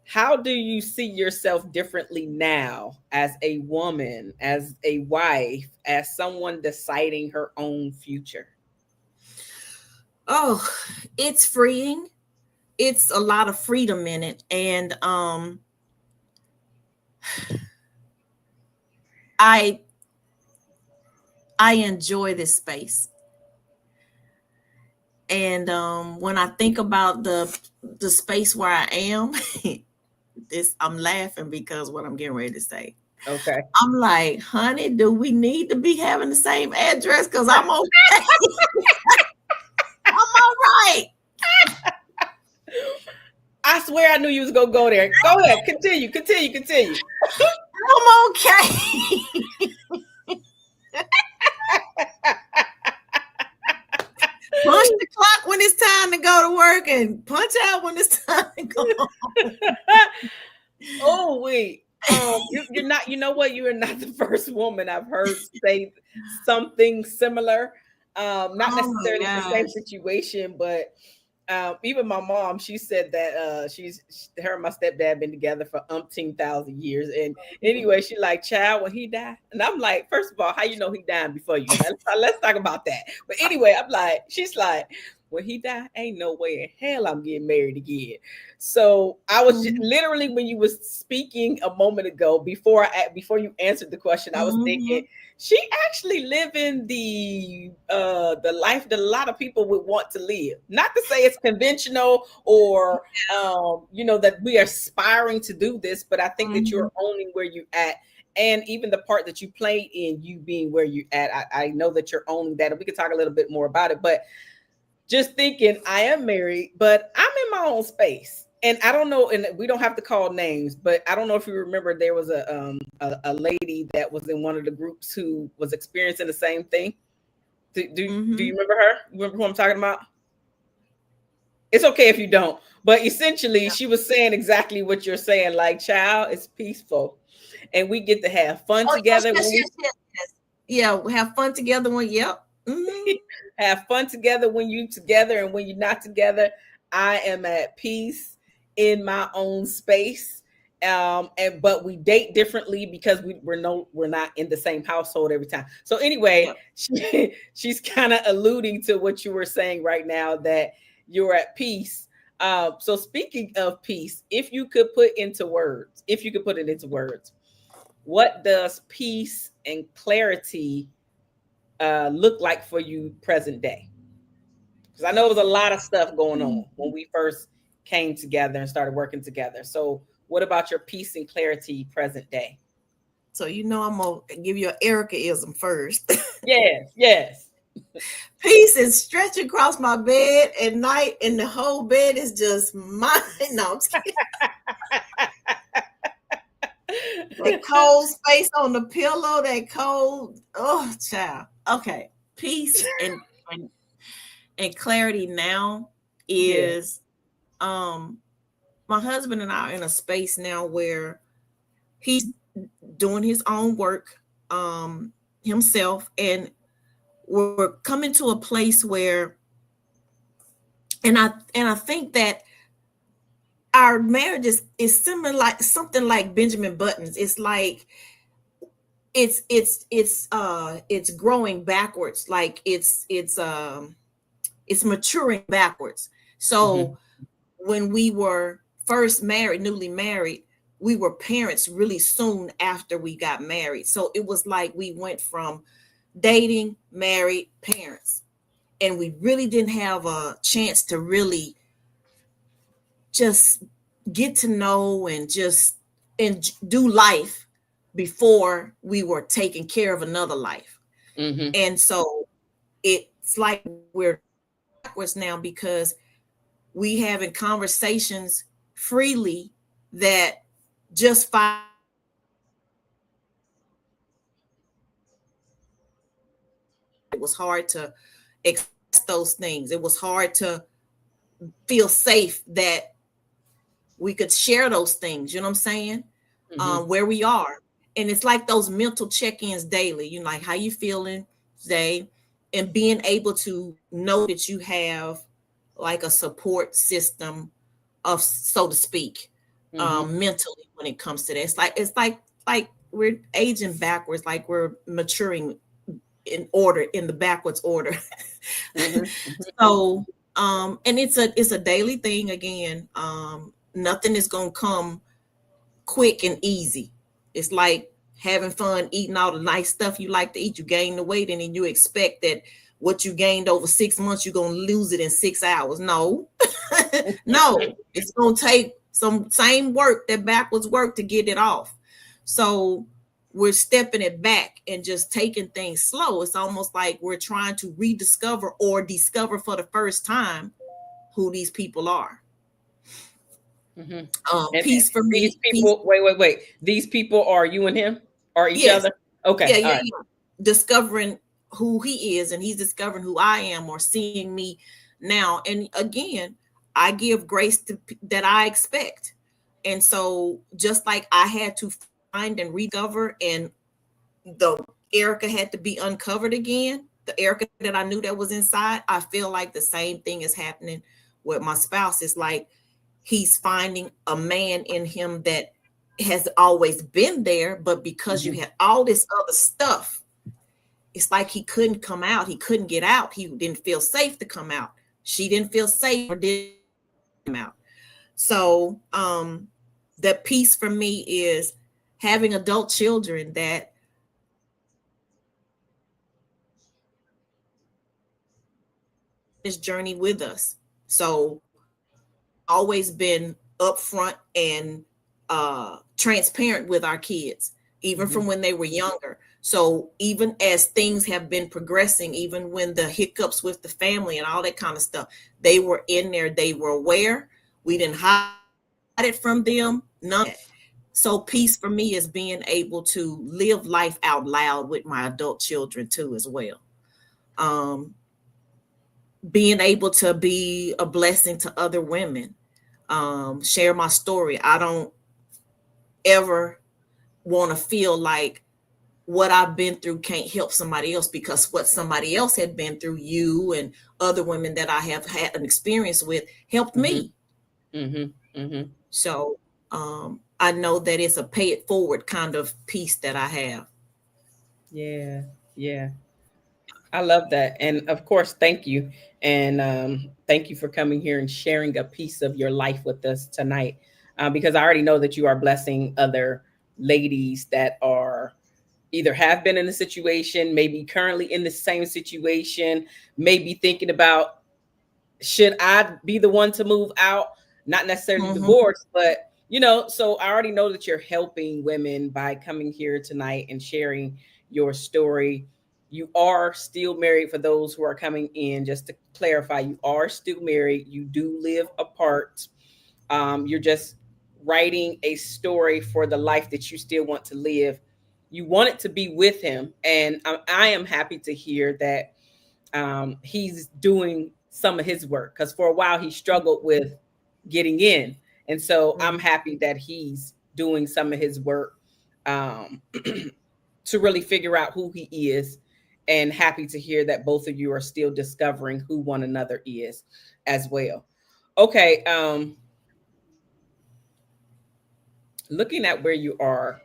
S1: how do you see yourself differently now as a woman, as a wife, as someone deciding her own future?
S2: Oh, it's freeing. It's a lot of freedom in it. And I enjoy this space. And when I think about the space where I am, I'm laughing because what I'm getting ready to say.
S1: Okay.
S2: I'm like, honey, do we need to be having the same address? Because I'm okay. I'm all right.
S1: I swear I knew you was gonna go there. Go ahead, continue.
S2: I'm okay. Punch the clock when it's time to go to work and punch out when it's time to go home.
S1: Oh, wait. You're not, you know what? You are not the first woman I've heard say something similar. Not necessarily the same situation, but even my mom, she said that her and my stepdad been together for umpteen thousand years. And anyway, she like, child, when he died. And I'm like, first of all, how you know he died before you? Let's talk about that. But anyway, I'm like, she's like, when he died, ain't no way in hell I'm getting married again. So I was just, literally, when you was speaking a moment ago, before you answered the question, I was thinking she actually living the life that a lot of people would want to live. Not to say it's conventional or that we are aspiring to do this, but I think that you're owning where you're at. And even the part that you played in, you being where you're at, I know that you're owning that. And we can talk a little bit more about it, but just thinking, I am married, but I'm in my own space. And I don't know, and we don't have to call names, but I don't know if you remember, there was a lady that was in one of the groups who was experiencing the same thing. Do you remember her? Remember who I'm talking about? It's okay if you don't, but essentially she was saying exactly what you're saying, like, child, it's peaceful. And we get to have fun together.
S2: Yeah, we have fun together when,
S1: have fun together when you together, and when you're not together, I am at peace in my own space. But we date differently because we're not in the same household every time. So anyway, she's kind of alluding to what you were saying right now, that you're at peace. So speaking of peace, if you could put it into words, what does peace and clarity look like for you present day? Because I know there was a lot of stuff going on when we first came together and started working together. So what about your peace and clarity present day?
S2: So I'm gonna give you an Erica-ism first.
S1: Yes.
S2: Peace is stretching across my bed at night, and the whole bed is just mine. No, I'm kidding. That cold space on the pillow, that cold, child. Okay. Peace and clarity now is my husband and I are in a space now where he's doing his own work himself, and we're coming to a place where and I think that our marriage is similar, like something like Benjamin Button's. It's like it's growing backwards, like it's maturing backwards. So when we were first married, newly married, we were parents really soon after we got married. So it was like we went from dating, married, parents. And we really didn't have a chance to really just get to know and just and do life before we were taking care of another life.
S1: Mm-hmm.
S2: And so it's like we're backwards now because we having conversations freely that just it was hard to express those things. It was hard to feel safe that we could share those things, you know what I'm saying?
S1: Mm-hmm.
S2: Where we are. And it's like those mental check-ins daily, you know, like how you feeling today, and being able to know that you have like a support system of, so to speak, mentally when it comes to that. It's like we're aging backwards, like we're maturing in order, in the backwards order. So and it's a daily thing again. Nothing is gonna come quick and easy. It's like having fun eating all the nice stuff you like to eat. You gain the weight and then you expect that what you gained over 6 months, you're gonna lose it in 6 hours. No. No, it's gonna take some same work, that backwards work, to get it off. So we're stepping it back and just taking things slow. It's almost like we're trying to rediscover or discover for the first time who these people are.
S1: And
S2: Peace for me.
S1: These people, wait. These people are you and him or each
S2: Yes.
S1: other? Okay.
S2: Yeah. Discovering who he is, and he's discovering who I am, or seeing me now. And again, I give grace to that I expect. And so just like I had to find and rediscover, and the Erica had to be uncovered again, the Erica that I knew that was inside, I feel like the same thing is happening with my spouse. It's like he's finding a man in him that has always been there, but because you had all this other stuff, it's like he couldn't come out. He couldn't get out. He didn't feel safe to come out. She didn't feel safe or didn't come out. So the piece for me is having adult children that this journey with us. So always been upfront and transparent with our kids, even from when they were younger. So even as things have been progressing, even when the hiccups with the family and all that kind of stuff, they were in there, they were aware. We didn't hide it from them. None. So peace for me is being able to live life out loud with my adult children too, as well. Being able to be a blessing to other women, share my story. I don't ever want to feel like what I've been through can't help somebody else, because what somebody else had been through, you and other women that I have had an experience with, helped me. So I know that it's a pay it forward kind of piece that I have.
S1: Yeah. I love that. And of course, thank you. And thank you for coming here and sharing a piece of your life with us tonight. Because I already know that you are blessing other ladies that are either have been in a situation, maybe currently in the same situation, maybe thinking about, should I be the one to move out? Not necessarily divorce, but so I already know that you're helping women by coming here tonight and sharing your story. You are still married. For those who are coming in, just to clarify, you are still married. You do live apart. You're just writing a story for the life that you still want to live. You want it to be with him. And I am happy to hear that he's doing some of his work, because for a while he struggled with getting in. And so I'm happy that he's doing some of his work to really figure out who he is, and happy to hear that both of you are still discovering who one another is as well. Okay. Looking at where you are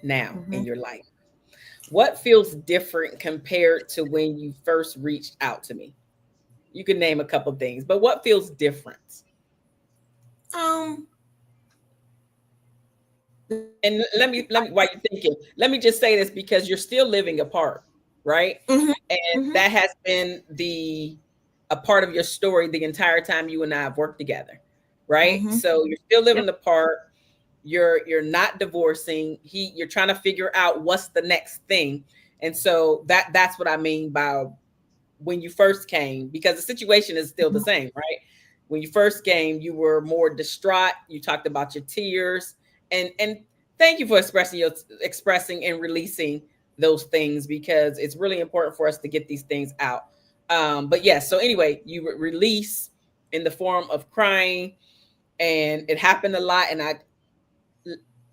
S1: now in your life, what feels different compared to when you first reached out to me? You can name a couple things, but what feels different? And while you're thinking, let me just say this, because you're still living apart, right?
S2: Mhm,
S1: And
S2: mhm,
S1: that has been a part of your story the entire time you and I have worked together, right?
S2: mhm.
S1: So you're still living
S2: Yep.
S1: apart. You're not divorcing. You're trying to figure out what's the next thing. And so that's what I mean by when you first came, because the situation is still the
S2: Mhm,
S1: same, right? When you first came, you were more distraught. You talked about your tears, and thank you for expressing and releasing those things, because it's really important for us to get these things out. But yes, so anyway, you release in the form of crying, and it happened a lot, and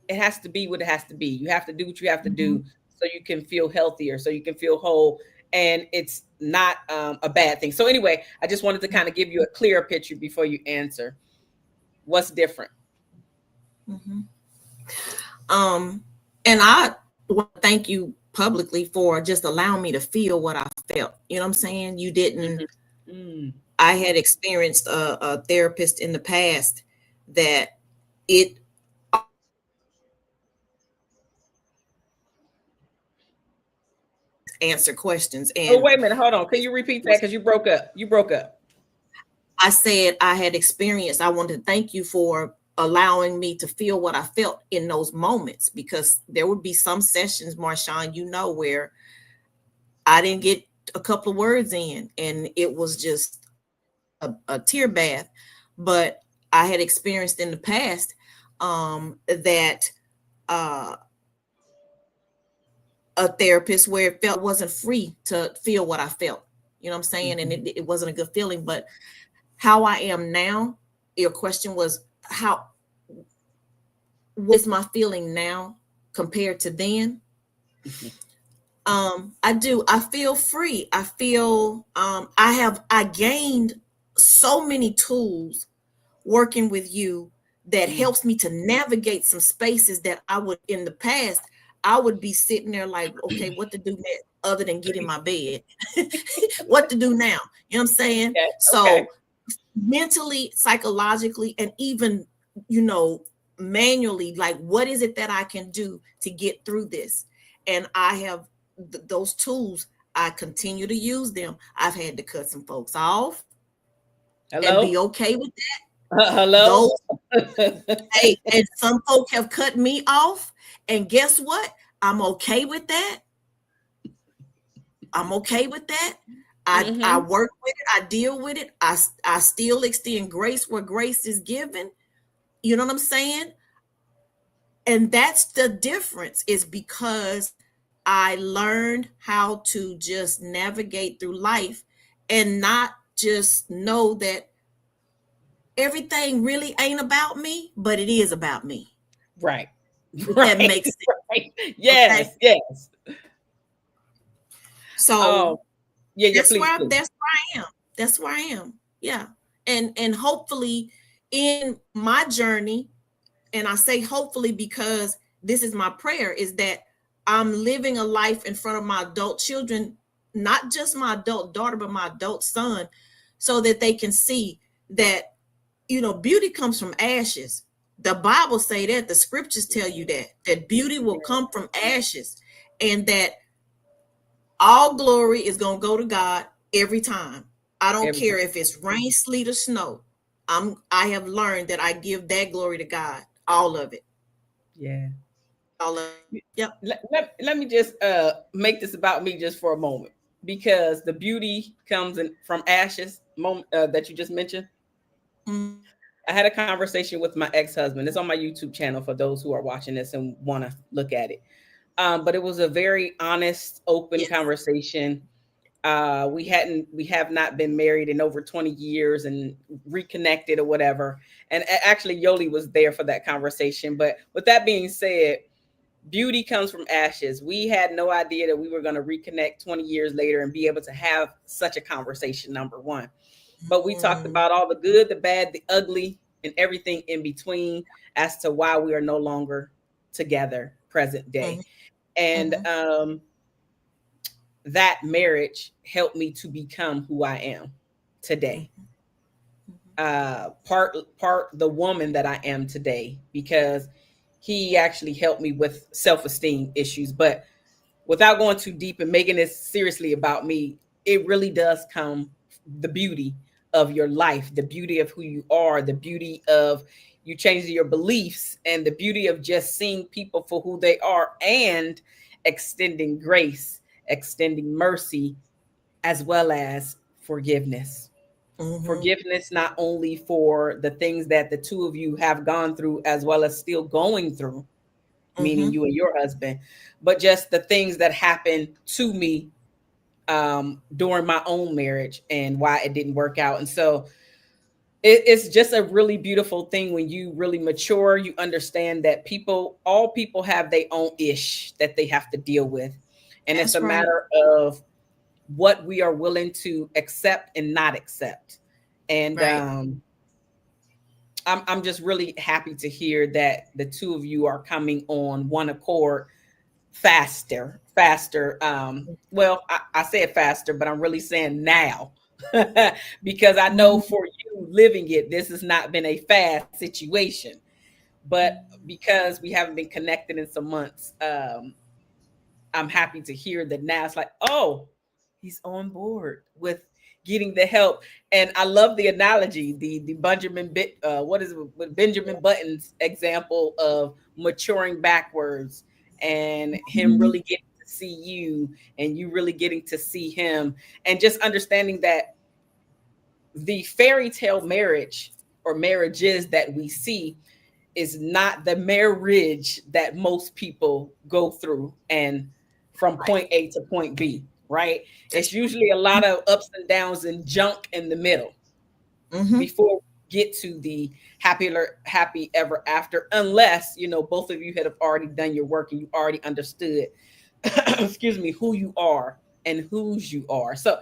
S1: it has to be what it has to be. You have to do what you have to
S2: mhm.
S1: do so you can feel healthier, so you can feel whole, and it's not a bad thing. So anyway, I just wanted to kind of give you a clearer picture before you answer. What's different?
S2: Mhm. Um, and I want to thank you publicly for just allowing me to feel what I felt. You know what I'm saying? You didn't.
S1: Mhm. Mm.
S2: I had experienced a therapist in the past that it answer questions,
S1: Oh,
S2: and
S1: wait a minute. Hold on. Can you repeat that? Because you broke up. You broke up.
S2: I said I had experienced. I wanted to thank you for allowing me to feel what I felt in those moments, because there would be some sessions, Marshawn, where I didn't get a couple of words in, and it was just a tear bath. But I had experienced in the past that uh, a therapist where it felt wasn't free to feel what I felt. You know what I'm saying? And
S1: Mhm.
S2: it wasn't a good feeling. But how I am now, your question was how what's my feeling now compared to then?
S1: Mhm.
S2: I feel free. I feel I gained so many tools working with you that
S1: Mm.
S2: helps me to navigate some spaces that I would in the past I would be sitting there like, okay, what to do next other than get in my bed? What to do now? You know what I'm saying?
S1: Okay. Okay.
S2: So mentally, psychologically, and even, you know, manually, like what is it that I can do to get through this? And I have those tools. I continue to use them. I've had to cut some folks off and be
S1: Hello.
S2: okay with
S1: Hello.
S2: those. Hey, and some folk have cut me off, and guess what? I'm okay with that. I'm okay with that. I
S1: Hmm.
S2: work with it. I deal with it. I still extend grace where grace is given. You know what I'm saying? And that's the difference, is because I learned how to just navigate through life and not just know that everything really ain't about me, but it is about me.
S1: Right.
S2: If that
S1: Right.
S2: makes sense.
S1: Right.
S2: Okay.
S1: Yes. Yes.
S2: So
S1: Oh, yeah. Yeah. Please, please.
S2: that's where I am. That's where I am. Yeah. And hopefully in my journey, and I say hopefully because this is my prayer, is that I'm living a life in front of my adult children, not just my adult daughter, but my adult son, so that they can see that, you know, beauty comes from ashes. The Bible say that, the scriptures tell you that beauty will come from ashes, and that all glory is going to go to God every time. I don't
S1: Every time.
S2: care if it's rain, sleet, or snow. I have learned that I give that glory to God, all of it.
S1: Yeah.
S2: All of it. Yep.
S1: Let me just make this about me just for a moment, because the beauty comes in from ashes moment that you just mentioned.
S2: Mm-hmm.
S1: I had a conversation with my ex-husband. It's on my YouTube channel for those who are watching this and want to look at it. But it was a very honest, open
S2: Yes.
S1: conversation. We have not been married in over 20 years and reconnected or whatever. And actually Yoli was there for that conversation. But with that being said, beauty comes from ashes. We had no idea that we were going to reconnect 20 years later and be able to have such a conversation, number one. But we talked
S2: Mm-hmm.
S1: about all the good, the bad, the ugly, and everything in between as to why we are no longer together present day. And
S2: Mm-hmm.
S1: that marriage helped me to become who I am today.
S2: Mm-hmm.
S1: Part the woman that I am today, because he actually helped me with self-esteem issues. But without going too deep and making this seriously about me, it really does come the beauty of your life, the beauty of who you are, the beauty of you changing your beliefs, and the beauty of just seeing people for who they are and extending grace, extending mercy, as well as forgiveness. Forgiveness not only for the things that the two of you have gone through as well as still going through, meaning you and your husband, but just the things that happened to me during my own marriage and why it didn't work out. And so it's just a really beautiful thing when you really mature. You understand that all people have their own ish that they have to deal with. And
S2: That's
S1: it's a
S2: right.
S1: matter of what we are willing to accept and not accept. And
S2: Right.
S1: I'm just really happy to hear that the two of you are coming on one accord faster. Well, I said faster, but I'm really saying now because I know
S2: Mhm.
S1: for you living it, this has not been a fast situation. But because we haven't been connected in some months, I'm happy to hear that now it's like, oh, he's on board with getting the help. And I love the analogy, the what is it, with Benjamin Button's example of maturing backwards and him
S2: Mhm.
S1: really getting to see you and you really getting to see him, and just understanding that the fairy tale marriage or marriages that we see is not the marriage that most people go through and from
S2: Right.
S1: point A to point B, right? It's
S2: That's
S1: usually a lot of ups and downs and junk in the middle
S2: right.
S1: before we get to the happy ever after, unless both of you have already done your work and you already understood excuse me, who you are and whose you are. So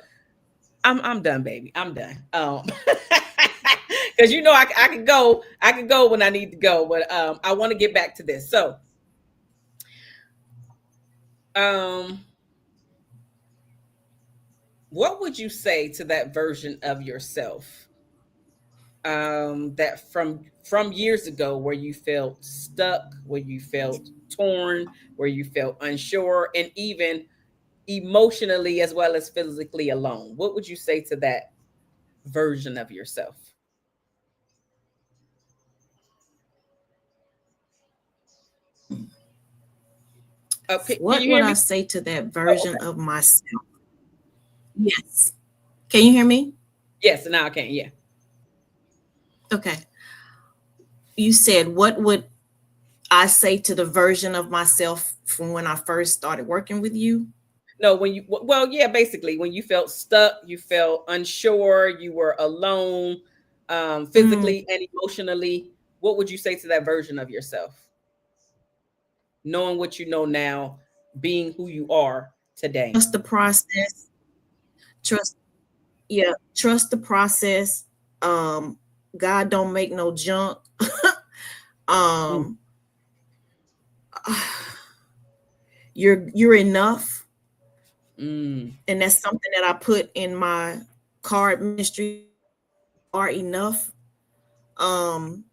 S1: I'm done, baby. I'm done. Because I can go when I need to go, but I want to get back to this. So, um, what would you say to that version of yourself that from years ago, where you felt stuck, where you felt torn, where you felt unsure, and even emotionally as well as physically alone? What would you say to that version of yourself? Can
S2: What
S1: you
S2: would
S1: hear
S2: I
S1: me?
S2: say to that
S1: Oh,
S2: version
S1: okay.
S2: of myself? Yes. Can you hear me?
S1: Yes, now I can. Yeah.
S2: Okay. You said, what would I say to the version of myself from when I first started working with you?
S1: No, well, yeah, basically, when you felt stuck, you felt unsure, you were alone,
S2: Mm,
S1: physically and emotionally, what would you say to that version of yourself? Knowing what you know now, being who you are today.
S2: trust the process. Trust, yeah, trust the process. Um, God don't make no junk.
S1: Mm,
S2: um, you're enough,
S1: mm,
S2: and that's something that I put in my card ministry. Are enough. Um,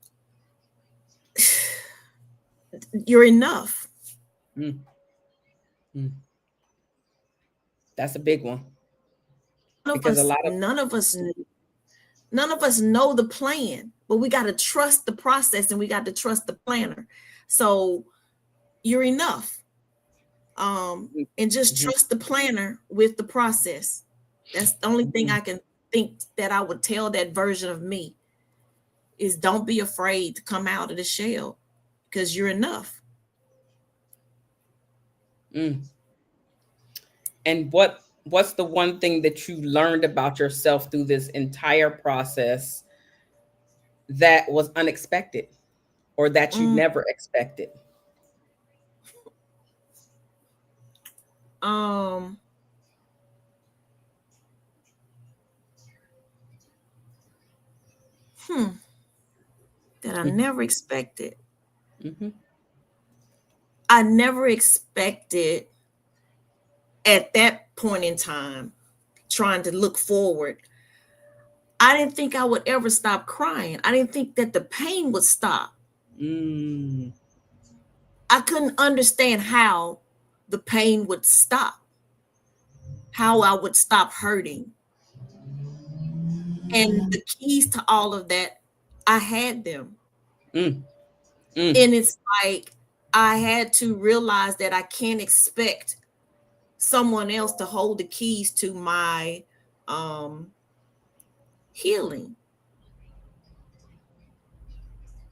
S2: you're enough.
S1: mm, mm. That's a big one
S2: None of
S1: because a
S2: us,
S1: lot of
S2: none of us, none of us know the plan, but we got to trust the process and we got to trust the planner. So you're enough. And just
S1: Mhm,
S2: trust the planner with the process. That's the only thing
S1: mhm,
S2: I can think that I would tell that version of me is don't be afraid to come out of the shell because you're enough.
S1: mm. And what's the one thing that you learned about yourself through this entire process that was unexpected or that you
S2: Mm,
S1: never expected?
S2: um, that I
S1: Mm,
S2: never expected.
S1: mhm,
S2: I never expected at that point in time, trying to look forward. I didn't think I would ever stop crying. I didn't think that the pain would stop.
S1: mm,
S2: I couldn't understand how the pain would stop, how I would stop hurting. And the keys to all of that, I had them.
S1: Mm.
S2: And it's like I had to realize that I can't expect someone else to hold the keys to my healing.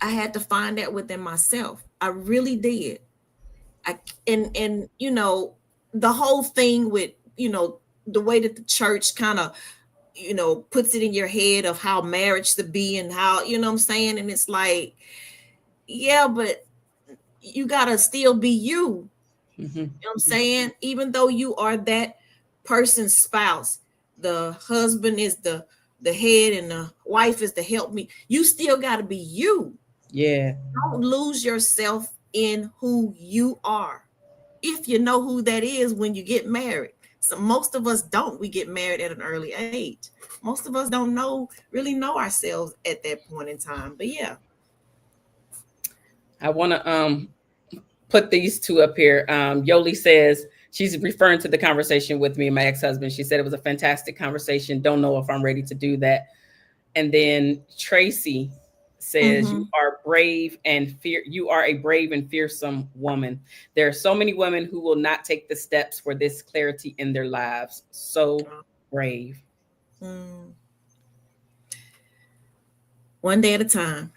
S2: I had to find that within myself. I really did. And you know, the whole thing with, you know, the way that the church kind of, you know, puts it in your head of how marriage to be and how, you know what I'm saying? And it's like, yeah, but you gotta still be you.
S1: Mm-hmm.
S2: You know what I'm saying? Even though you are that person's spouse, the husband is the head and the wife is the help me. You still got to be you.
S1: Yeah.
S2: Don't lose yourself in who you are. If you know who that is when you get married. So most of us don't. We get married at an early age. Most of us don't really know ourselves at that point in time. But yeah.
S1: I want to put these two up here. Yoli says she's referring to the conversation with me and my ex-husband. She said it was a fantastic conversation. Don't know if I'm ready to do that. And then Tracy says you are brave and you are a brave and fearsome woman. There are so many women who will not take the steps for this clarity in their lives. So brave.
S2: One day at a time.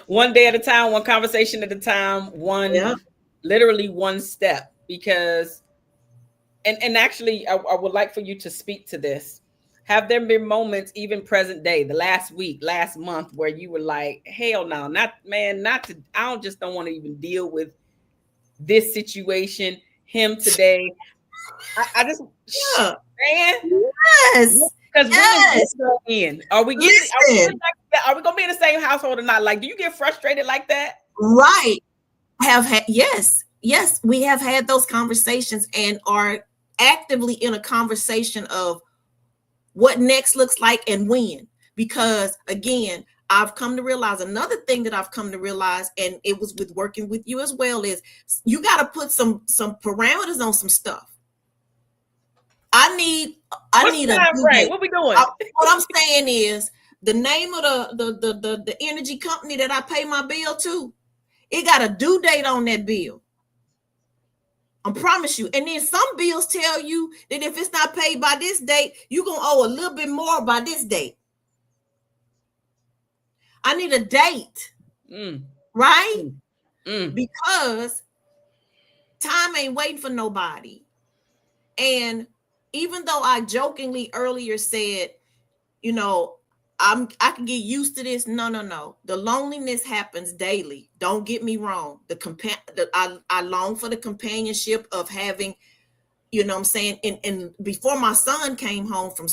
S1: One day at a time, one conversation at a time, literally one step. Because and actually I would like for you to speak to this. Have there been moments, even present day, the last week, last month, where you were like, hell no, not to, I don't want to even deal with this situation, him today. I just, man.
S2: Yes.
S1: Because women go in. Are we going to be in the same household or not? Like, do you get frustrated like that?
S2: Right. Yes, we have had those conversations and are actively in a conversation of what next looks like and when. Because again, I've come to realize another thing that I've come to realize, and it was with working with you as well, is you got to put some parameters on some stuff. I need a
S1: time frame. What we doing?
S2: What I'm saying is the name of the energy company that I pay my bill to, it got a due date on that bill. I promise you. And then some bills tell you that if it's not paid by this date, you're going to owe a little bit more by this date. I need a date. Right? Because time ain't waiting for nobody. And even though I jokingly earlier said, you know, I can get used to this. No. The loneliness happens daily. Don't get me wrong. I long for the companionship of having, you know what I'm saying? And before my son came home from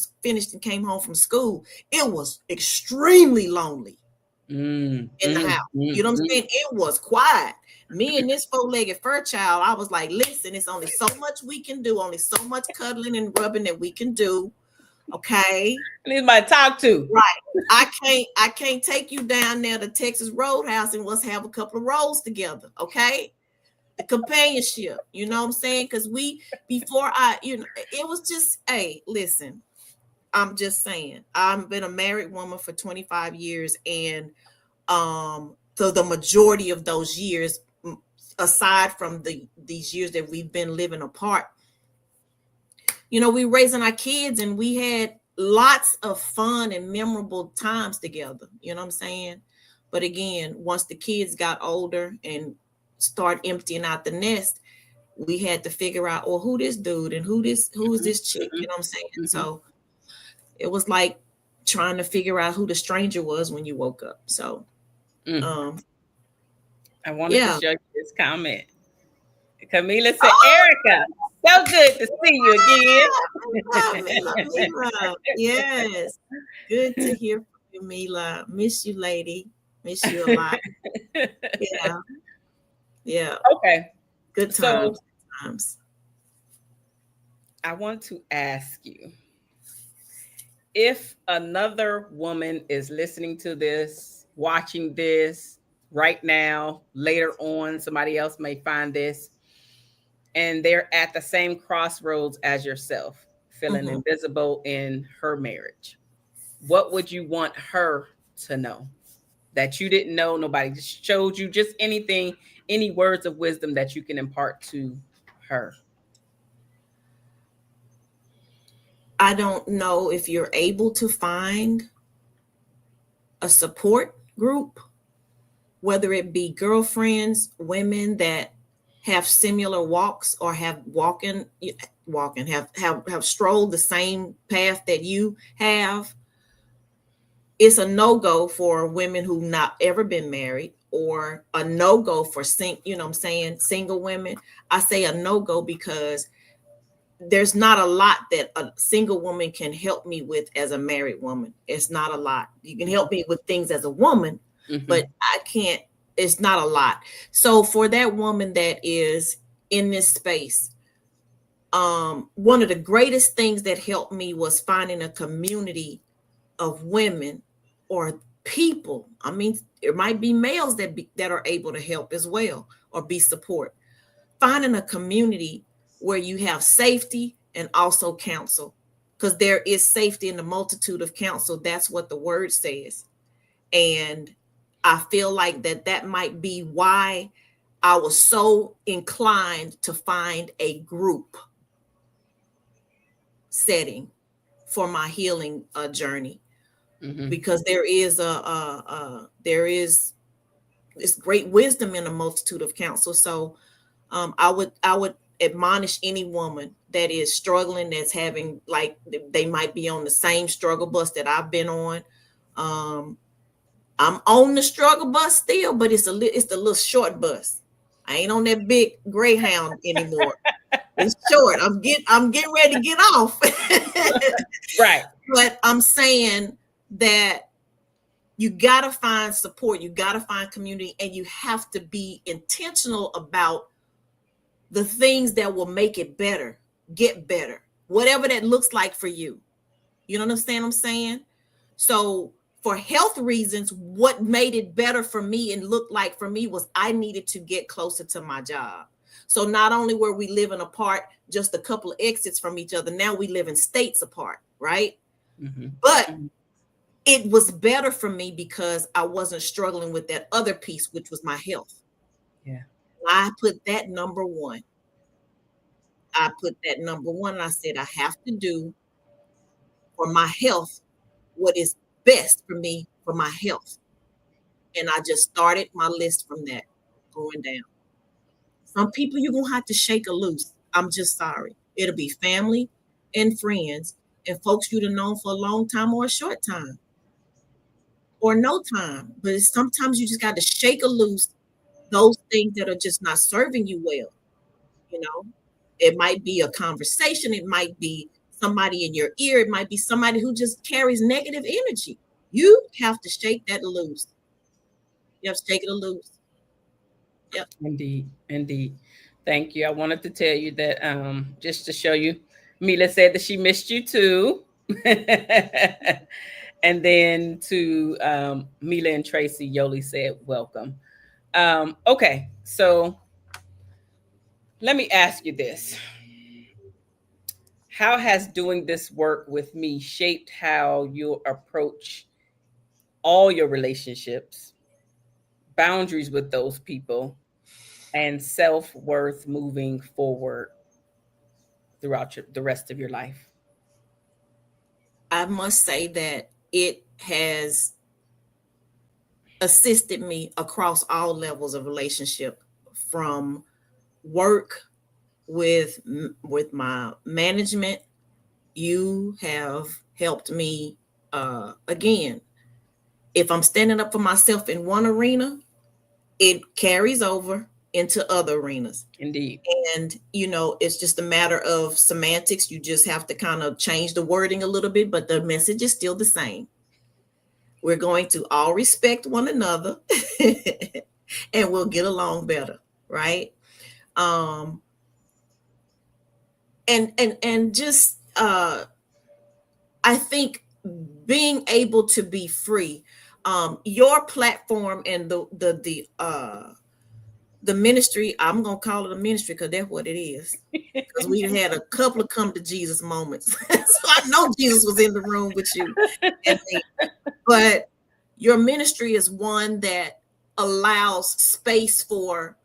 S2: school, it was extremely lonely in the house. You know what I'm saying? It was quiet. Me and this four-legged fur child, I was like, listen, it's only so much we can do, only so much cuddling and rubbing that we can do. Okay.
S1: I need somebody to talk to.
S2: Right. I can't take you down there to Texas Roadhouse and let's have a couple of rolls together. Okay. The companionship, you know what I'm saying? Because it was just, hey, listen, I'm just saying, I've been a married woman for 25 years. And so the majority of those years, aside from these years that we've been living apart, you know, we raising our kids and we had lots of fun and memorable times together. You know what I'm saying? But again, once the kids got older and start emptying out the nest, we had to figure out, well, who this dude and who is this chick? You know what I'm saying? So it was like trying to figure out who the stranger was when you woke up. So
S1: I wanted to show you this comment. Camila said, Erica, so good to see you again.
S2: Mila. Yes. Good to hear from you, Mila. Miss you, lady. Miss you a lot. Yeah.
S1: Okay.
S2: Good times.
S1: I want to ask you, if another woman is listening to this, watching this, right now, later on, somebody else may find this, and they're at the same crossroads as yourself, feeling
S2: Mhm.
S1: invisible in her marriage. What would you want her to know that you didn't know? Nobody just showed you, just anything, any words of wisdom that you can impart to her.
S2: I don't know if you're able to find a support group, whether it be girlfriends, women that have similar walks or have walking have strolled the same path that you have. It's a no-go for women who not ever been married, or a no-go for single women. I say a no-go because there's not a lot that a single woman can help me with as a married woman. It's not a lot. You can help me with things as a woman, but I can't, it's not a lot. So for that woman that is in this space, one of the greatest things that helped me was finding a community of women or people. I mean, there might be males that are able to help as well or be support. Finding a community where you have safety and also counsel, because there is safety in the multitude of counsel. That's what the word says. And I feel like that might be why I was so inclined to find a group setting for my healing journey, because there is this great wisdom in a multitude of counsel. So I would admonish any woman that is struggling, that's having, like, they might be on the same struggle bus that I've been on. I'm on the struggle bus still, but it's the little short bus. I ain't on that big Greyhound anymore. It's short. I'm getting ready to get off.
S1: Right.
S2: But I'm saying that you got to find support, you got to find community, and you have to be intentional about the things that will make it better, get better, whatever that looks like for you. You understand what I'm saying? So for health reasons, what made it better for me and looked like for me was I needed to get closer to my job. So not only were we living apart, just a couple of exits from each other, now we live in states apart, right? But it was better for me because I wasn't struggling with that other piece, which was my health.
S1: Yeah.
S2: I put that number one. And I said, I have to do for my health what is best for me for my health. And I just started my list from that, going down. Some people you're going to have to shake a loose. I'm just sorry. It'll be family and friends and folks you'd have known for a long time or a short time or no time. But sometimes you just got to shake a loose those things that are just not serving you well. You know, it might be a conversation. It might be somebody in your ear. It might be somebody who just carries negative energy. You have to shake that loose. You have to shake it loose. Yep.
S1: Indeed. Indeed. Thank you. I wanted to tell you that just to show you, Mila said that she missed you too. And then to Mila and Tracy, Yoli said, welcome. Okay, so let me ask you this. How has doing this work with me shaped how you approach all your relationships, boundaries with those people, and self-worth moving forward throughout the rest of your life?
S2: I must say that it has assisted me across all levels of relationship, from work with my management. You have helped me again. If I'm standing up for myself in one arena, it carries over into other arenas.
S1: Indeed.
S2: And it's just a matter of semantics. You just have to kind of change the wording a little bit, but the message is still the same. We're going to all respect one another and we'll get along better, right? And just I think being able to be free. Your platform and the ministry, I'm gonna call it a ministry because that's what it is. Because we had a couple of come to Jesus moments. So I know Jesus was in the room with you and me. But your ministry is one that allows space for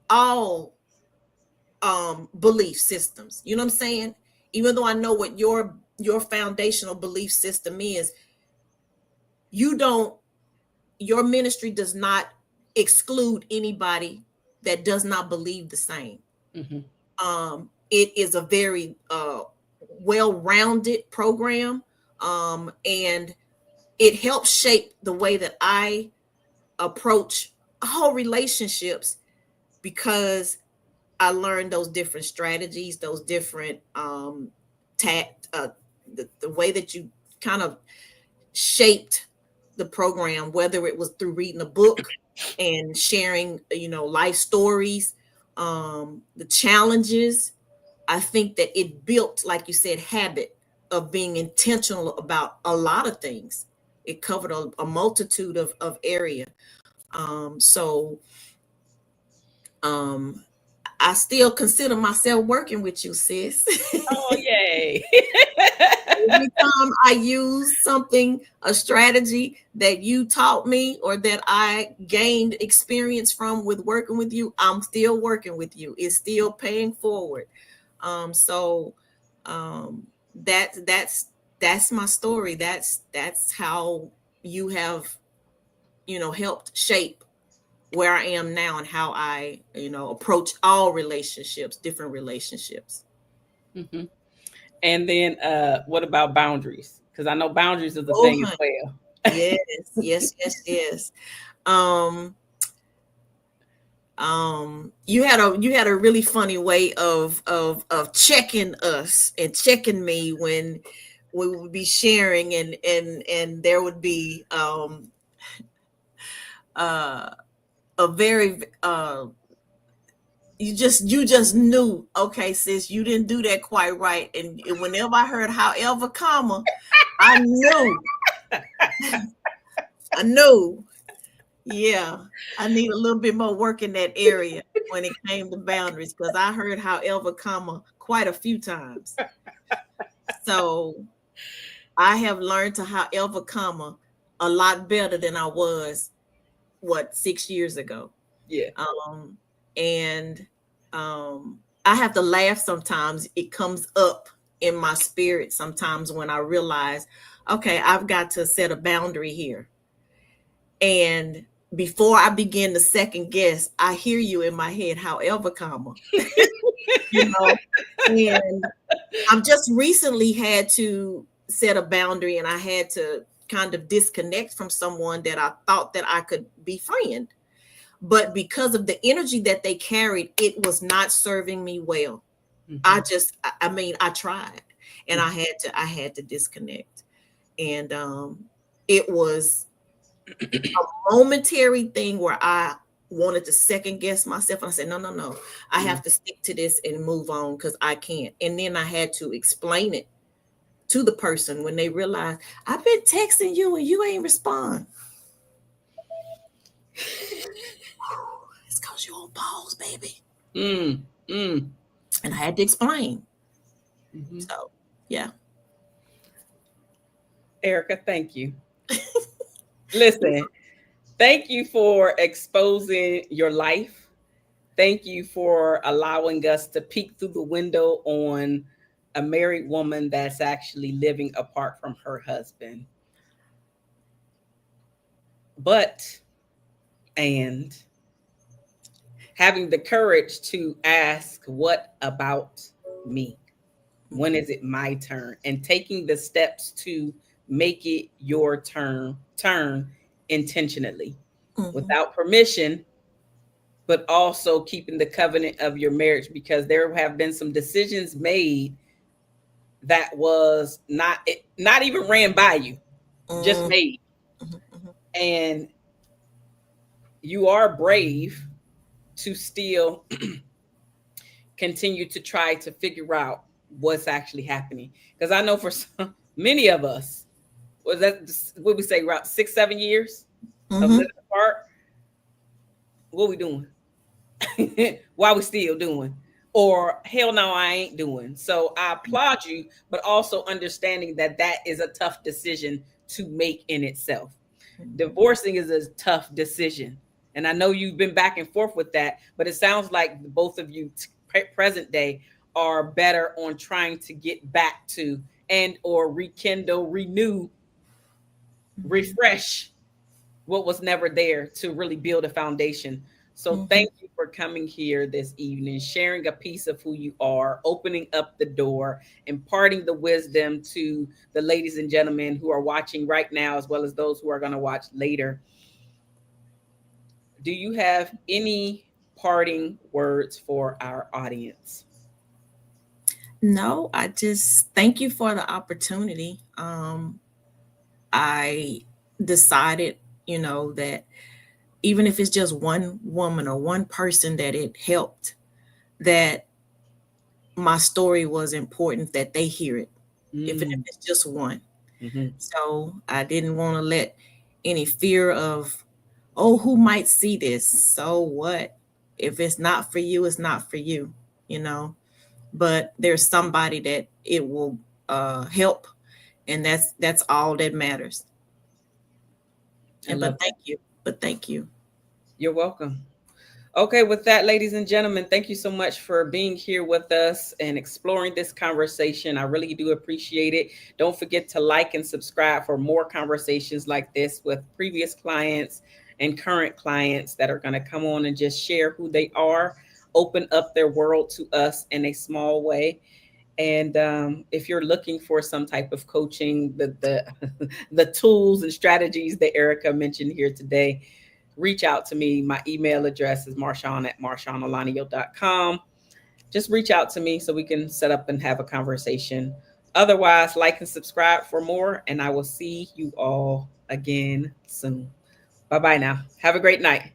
S2: all belief systems. You know what I'm saying? Even though I know what your foundational belief system is, your ministry does not exclude anybody that does not believe the same. Mm-hmm. It is a very well-rounded program, and it helps shape the way that I approach all relationships, because I learned those different strategies, those different the way that you kind of shaped the program, whether it was through reading a book and sharing, life stories, the challenges. I think that it built, like you said, habit of being intentional about a lot of things. It covered a multitude of area. I still consider myself working with you, sis.
S1: Oh, yay.
S2: Every time I use something, a strategy that you taught me or that I gained experience from with working with you, I'm still working with you. It's still paying forward. That's my story. That's how you have, helped shape where I am now and how I, approach all relationships, different relationships.
S1: Mm-hmm. And then what about boundaries? Because I know boundaries is a thing as well.
S2: Yes. You had a really funny way of checking us and checking me when we would be sharing, and there would be a very you just knew, okay, sis, you didn't do that quite right. And whenever I heard however, comma, I knew. I knew. Yeah, I need a little bit more work in that area when it came to boundaries, because I heard however, comma quite a few times. So I have learned to however, comma a lot better than I was 6 years ago.
S1: Yeah.
S2: And I have to laugh sometimes. It comes up in my spirit sometimes when I realize, okay, I've got to set a boundary here. And before I begin to second guess, I hear you in my head, however, comma. And I've just recently had to set a boundary, and I had to kind of disconnect from someone that I thought that I could befriend. But because of the energy that they carried, it was not serving me well. Mm-hmm. I tried, and mm-hmm. I had to disconnect. And it was a momentary thing where I wanted to second guess myself. And I said, no, I have to stick to this and move on, because I can't. And then I had to explain it to the person when they realized, I've been texting you and you ain't respond. It's because you're on pause, baby. And I had to explain. Mm-hmm. So, yeah.
S1: Erica, thank you. Listen, thank you for exposing your life. Thank you for allowing us to peek through the window on a married woman that's actually living apart from her husband. And having the courage to ask, what about me? When is it my turn? And taking the steps to make it your turn intentionally, mm-hmm. without permission, but also keeping the covenant of your marriage, because there have been some decisions made that was not even ran by you, mm-hmm. just made. Mm-hmm. And you are brave to still continue to try to figure out what's actually happening. Because I know for many of us, was that what we say, around 6-7 years of
S2: Mhm.
S1: living apart? What we doing? Why we still doing? Or hell no, I ain't doing. So I applaud you, but also understanding that that is a tough decision to make in itself. Divorcing is a tough decision. And I know you've been back and forth with that, but it sounds like both of you present day are better on trying to get back to and or rekindle, renew, refresh what was never there to really build a foundation. So thank you for coming here this evening, sharing a piece of who you are, opening up the door, imparting the wisdom to the ladies and gentlemen who are watching right now, as well as those who are going to watch later. Do you have any parting words for our audience?
S2: No, I just thank you for the opportunity. I decided, that even if it's just one woman or one person that it helped, that my story was important that they hear it, even if it's just one.
S1: Mm-hmm.
S2: So I didn't want to let any fear of, oh, who might see this? So what? If it's not for you, it's not for you, But there's somebody that it will help, and that's all that matters. But thank you.
S1: You're welcome. Okay, with that, ladies and gentlemen, thank you so much for being here with us and exploring this conversation. I really do appreciate it. Don't forget to like and subscribe for more conversations like this with previous clients and current clients that are going to come on and just share who they are, open up their world to us in a small way. And if you're looking for some type of coaching, the tools and strategies that Erica mentioned here today, reach out to me. My email address is marshawn@marshawnalaniyo.com. Just reach out to me so we can set up and have a conversation. Otherwise, like and subscribe for more, and I will see you all again soon. Bye-bye now. Have a great night.